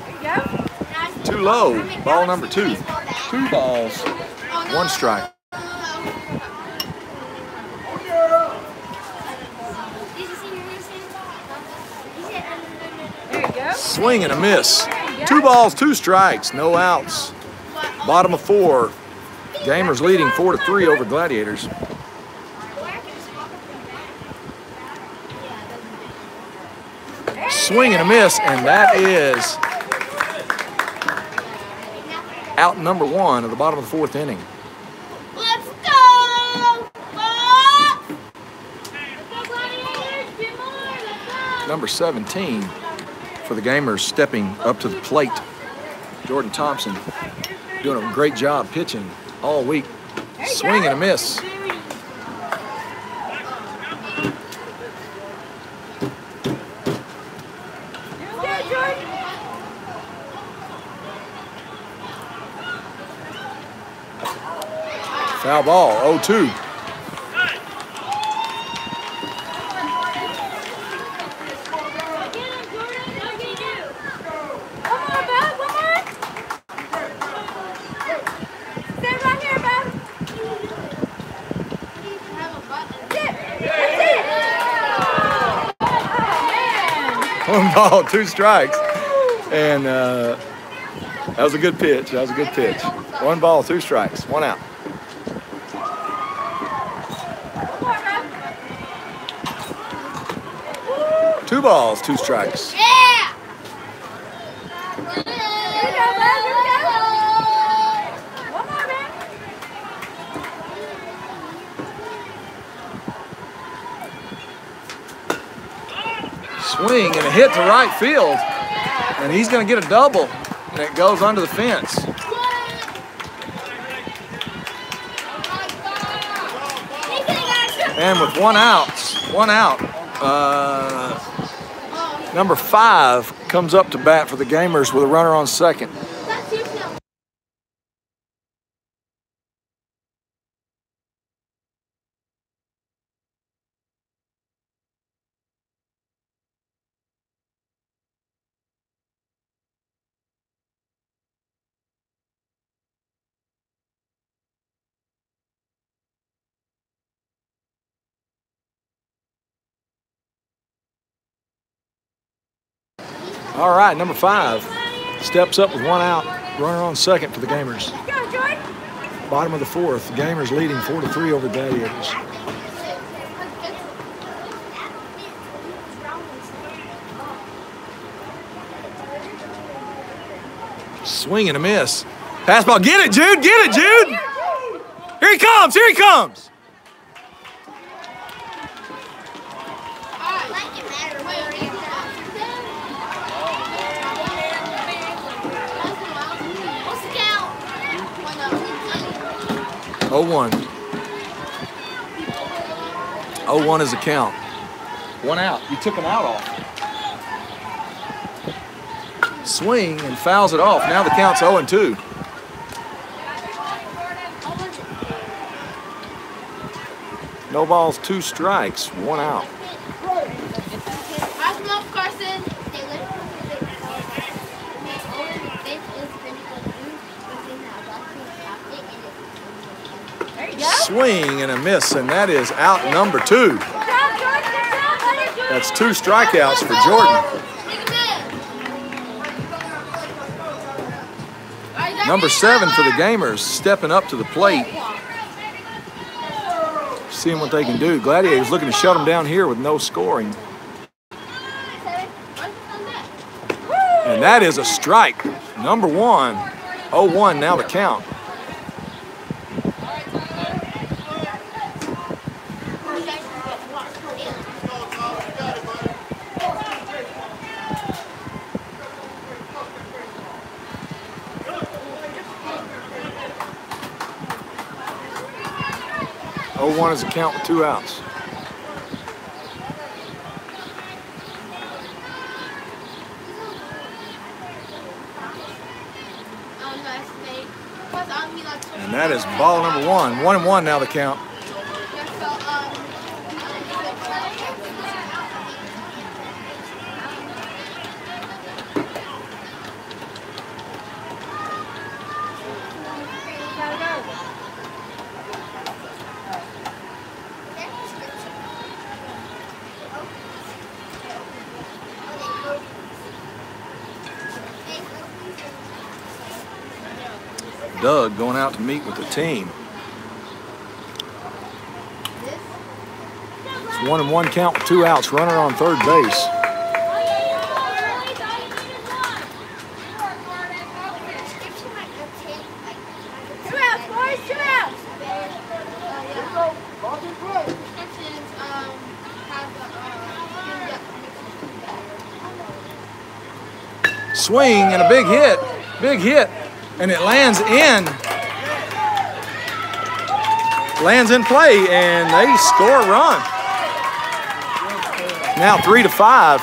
Speaker 3: There you go.
Speaker 1: Too low. Ball number two. 2 balls, one strike.
Speaker 3: There you go.
Speaker 1: Swing and a miss. 2 balls, 2 strikes, no outs. Bottom of 4. Gamers leading 4-3 over Gladiators. Swing and a miss, and that is out number 1 of the bottom of the 4th inning.
Speaker 2: Let's go! Gladiators, get more, let's go!
Speaker 1: Number 17 for the Gamers stepping up to the plate. Jordan Thompson doing a great job pitching all week. Swing and a miss. Foul ball, 0-2. One ball, 2 strikes. And that was a good pitch. That was a good pitch. 1 ball, 2 strikes, 1 out. Two balls, 2 strikes.
Speaker 2: Yeah!
Speaker 1: Swing and a hit to right field. And he's going to get a double. And it goes under the fence. And with 1 out, number 5 comes up to bat for the Gamers with a runner on second. All right, number 5 steps up with 1 out, runner on second for the Gamers. Bottom of the 4th, the Gamers leading 4-3 over Gladiators. Swing and a miss. Pass ball, get it, Jude, get it, Jude! Here he comes, here he comes! Oh, 1. 0-1 is the count. 1 out. You took an out off. Swing and fouls it off. Now the count's 0-2. No balls, 2 strikes, 1 out. Swing and a miss, and that is out number 2. That's 2 strikeouts for Jordan. Number 7 for the Gamers stepping up to the plate. Seeing what they can do. Gladiators looking to shut them down here with no scoring. And And that is a strike. Number one. 0-1 now the count. One is a count with 2 outs. And that is ball number 1. 1-1 now the count. Doug going out to meet with the team. It's 1-1 count with 2 outs. Runner on third base. Swing and a big hit, and it lands in play, and they score a run. Now 3-5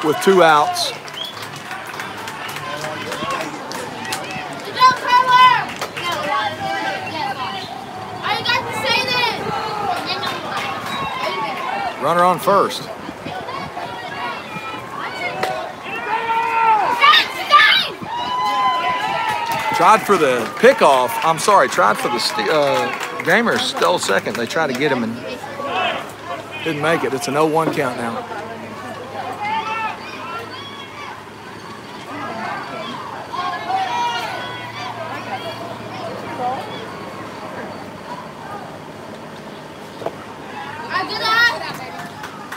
Speaker 1: with 2 outs. Runner on first. Tried for the pickoff. I'm sorry, tried for the Gamers stole second. They tried to get him and didn't make it. It's an 0-1 count now.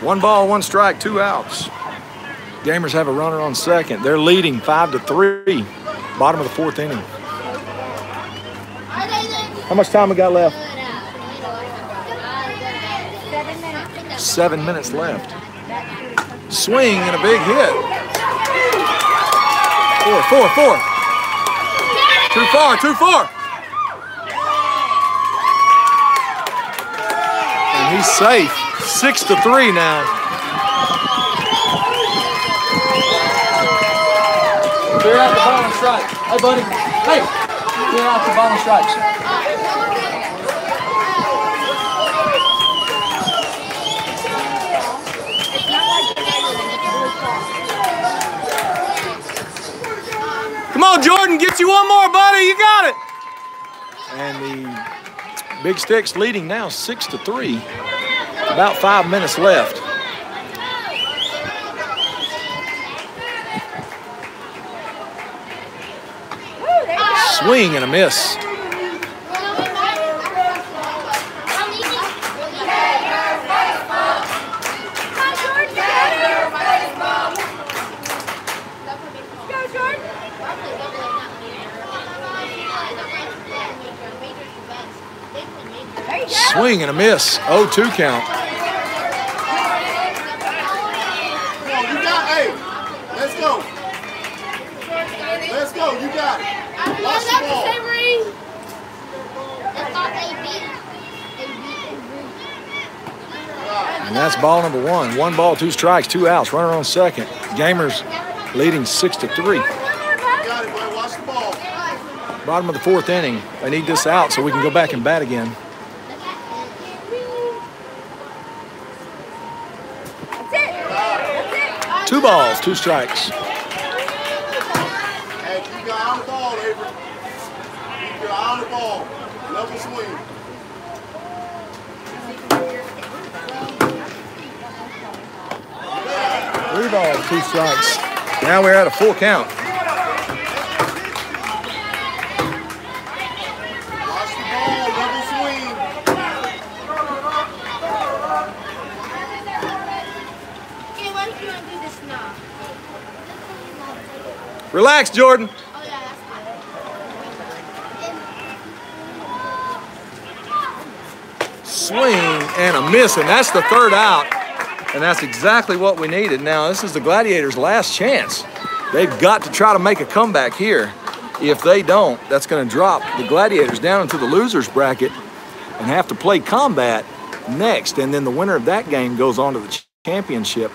Speaker 1: One ball, 1 strike, 2 outs. Gamers have a runner on second. They're leading 5-3. Bottom of the 4th inning. How much time we got left? 7 minutes left. Swing and a big hit. 4. Too far. And he's safe. 6-3 now. Clear out the ball and strike. Hey, buddy. Hey, clear out the ball and strikes. Come on, Jordan, get you one more, buddy. You got it. And the Bigstix leading now 6-3. About 5 minutes left. Swing and a miss. Swing and a miss. 0-2 count.
Speaker 5: Hey, let's go. Let's go. You got it. Watch the ball.
Speaker 1: And that's ball number 1. 1 ball, 2 strikes, 2 outs. Runner on second. Gamers leading 6-3.
Speaker 5: You got it, boy. Watch the ball.
Speaker 1: Bottom of the 4th inning. They need this out so we can go back and bat again.
Speaker 3: That's it.
Speaker 1: 2 balls, 2 strikes.
Speaker 5: Hey, keep your eye on the ball, Avery. Keep your eye on the ball. Level swing.
Speaker 1: Three balls, 2 strikes. Now we're at a full count.
Speaker 5: Watch the ball. Level swing.
Speaker 1: Relax, Jordan.
Speaker 2: Oh, yeah, that's good.
Speaker 1: Swing and a miss, and that's the third out. And that's exactly what we needed. Now, this is the Gladiators' last chance. They've got to try to make a comeback here. If they don't, that's going to drop the Gladiators down into the losers bracket and have to play combat next. And then the winner of that game goes on to the championship.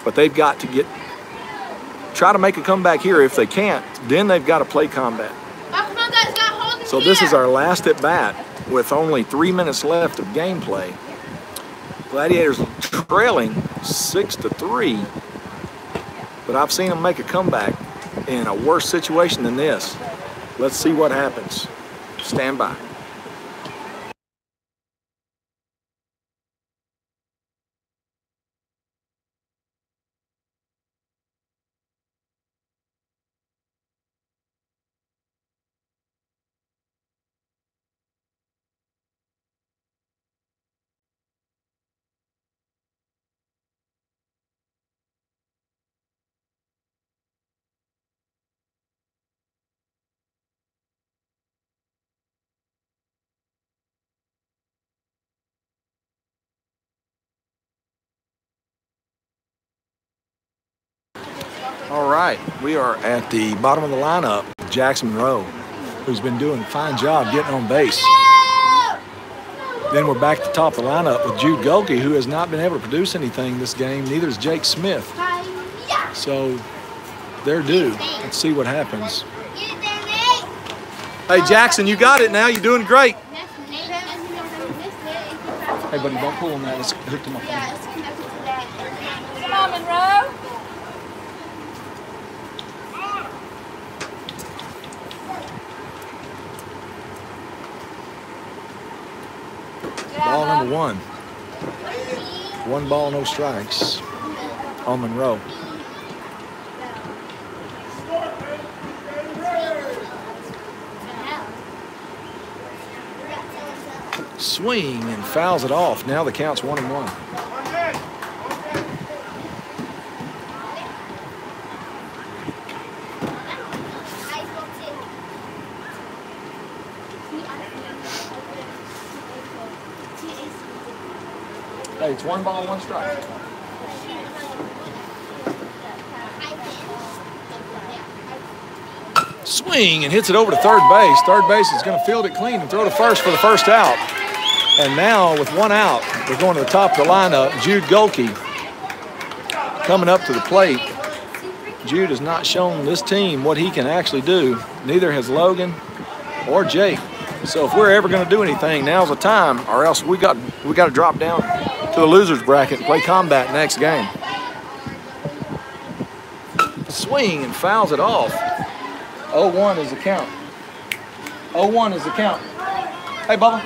Speaker 1: But they've got to try to make a comeback here. If they can't, then they've got to play combat.
Speaker 2: Oh, come on, guys, got hold of
Speaker 1: So this is our last at bat with only 3 minutes left of gameplay. Gladiators trailing 6-3, but I've seen them make a comeback in a worse situation than this. Let's see what happens. Stand by. All right, we are at the bottom of the lineup, Jackson Monroe, who's been doing a fine job getting on base. Then we're back to the top of the lineup with Jude Golke, who has not been able to produce anything this game. Neither is Jake Smith. So they're due. Let's see what happens. Hey, Jackson, you got it now. You're doing great. Hey, buddy, don't pull on that. It's hooked to my phone.
Speaker 3: Come on, Monroe.
Speaker 1: Ball number 1. 1 ball, no strikes on Monroe. Swing and fouls it off. Now the count's 1-1. Hey, it's 1 ball, 1 strike. Swing and hits it over to third base. Third base is going to field it clean and throw to first for the first out. And now with 1 out, we're going to the top of the lineup. Jude Golke coming up to the plate. Jude has not shown this team what he can actually do. Neither has Logan or Jake. So if we're ever going to do anything, now's the time, or else we got to drop down to the losers bracket and play combat next game. Swing and fouls it off. 0-1 is the count. 0-1 is the count. Hey, Bubba,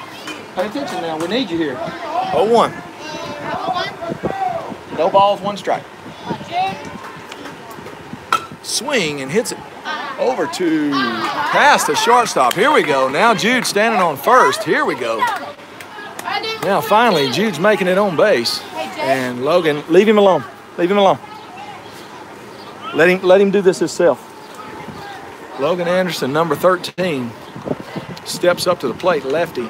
Speaker 1: pay attention now. We need you here. 0-1. No balls, 1 strike. Swing and hits it over to past the shortstop. Here we go. Now Jude standing on first. Here we go. Now finally, Jude's making it on base. And Logan, leave him alone. Leave him alone. Let him do this himself. Logan Anderson, number 13, steps up to the plate, lefty.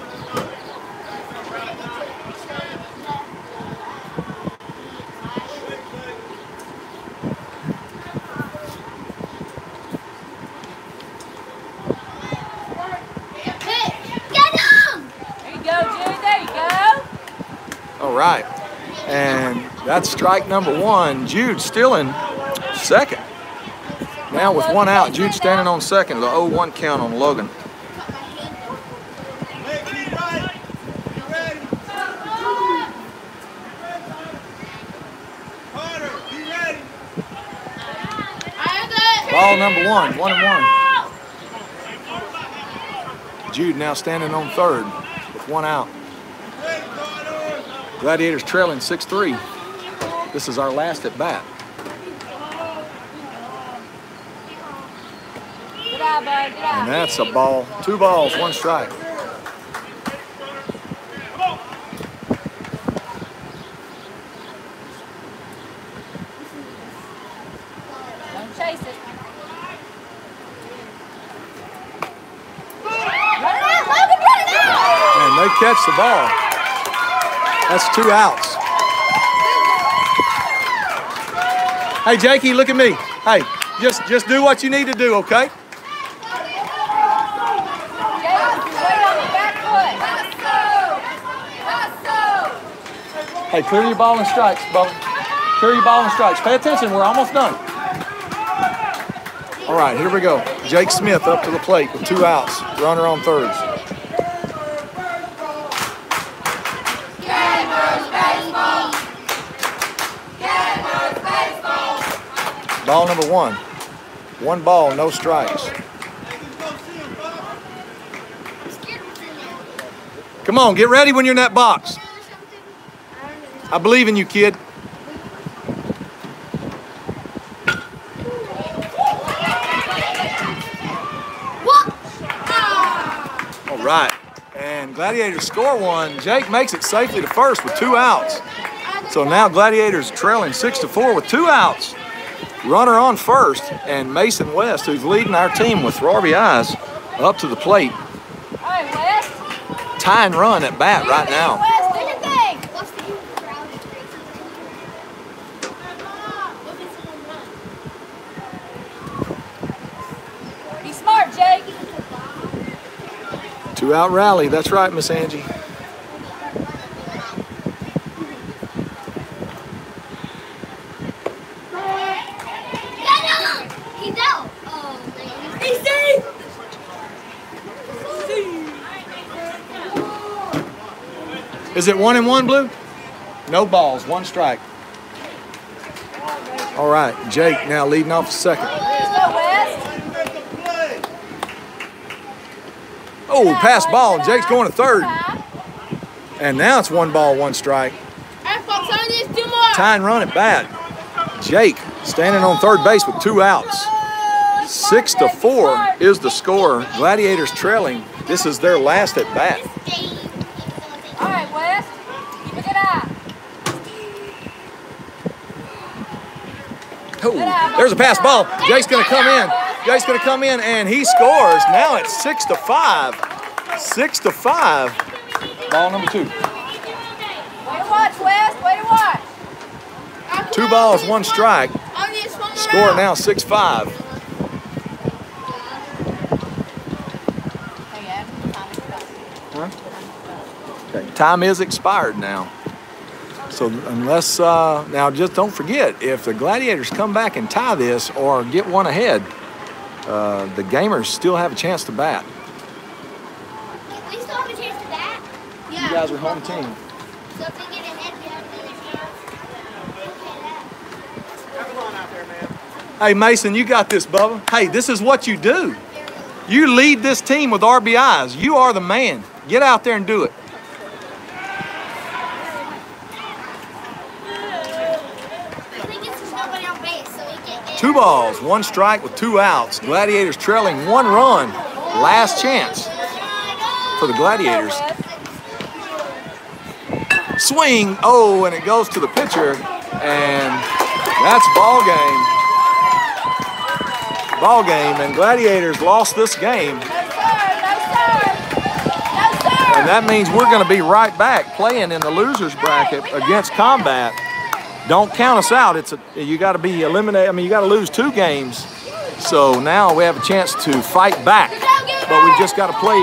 Speaker 1: All right, and that's strike number 1. Jude still in second. Now with 1 out, Jude standing on second. The 0-1 count on Logan. Ball number 1, 1-1. Jude now standing on third with 1 out. Gladiators trailing 6-3. This is our last at bat. And that's a ball. 2 balls, 1 strike.
Speaker 3: Don't chase it.
Speaker 1: catch the ball. That's 2 outs. Hey, Jakey, look at me. Hey, just do what you need to do, okay? Hey, clear your ball and strikes, Bo. Clear your ball and strikes. Pay attention, we're almost done. All right, here we go. Jake Smith up to the plate with 2 outs. Runner on thirds. Ball number 1. 1 ball, no strikes. Come on, get ready when you're in that box. I believe in you, kid. All right, and Gladiators score 1. Jake makes it safely to first with 2 outs. So now Gladiators trailing 6-4 with 2 outs. Runner on first, and Mason West, who's leading our team with RBIs, up to the plate.
Speaker 3: All right, West.
Speaker 1: Tie and run at bat right now.
Speaker 3: West, do your thing. Be smart, Jake.
Speaker 1: 2 out rally. That's right, Miss Angie. Is it 1-1, Blue? No balls, 1 strike. All right, Jake now leading off the second. Oh, pass ball. Jake's going to third. And now it's 1 ball, 1 strike. Tie and run at bat. Jake standing on third base with 2 outs. 6-4 is the score. Gladiators trailing. This is their last at bat.
Speaker 3: All right, West. Keep a good eye.
Speaker 1: Oh, there's a pass ball. Jake's going to come in. Jake's going to come in, and he scores. Now it's 6-5. 6-5. Ball number 2.
Speaker 3: Way to watch, West. Way to watch.
Speaker 1: 2 balls, 1 strike. Score now 6-5. Huh? Okay. Time is expired now. So unless, now just don't forget, if the Gladiators come back and tie this or get 1 ahead, the Gamers still have a chance to bat.
Speaker 2: We still have a chance to bat? Yeah.
Speaker 1: You guys are home team.
Speaker 2: So if we get ahead, we have another chance.
Speaker 5: Come on out there, man.
Speaker 1: Hey, Mason, you got this, Bubba. Hey, this is what you do. You lead this team with RBIs. You are the man. Get out there and do it.
Speaker 2: I think it's just nobody on base, so we can get
Speaker 1: 2 balls, 1 strike with 2 outs. Gladiators trailing 1 run. Last chance for the Gladiators. Swing. Oh, and it goes to the pitcher. And that's ball game. Ball game. And Gladiators lost this game. And that means we're going to be right back playing in the losers bracket against Combat. Don't count us out. You got to be eliminated. I mean, you got to lose 2 games. So now we have a chance to fight back, but we just got to play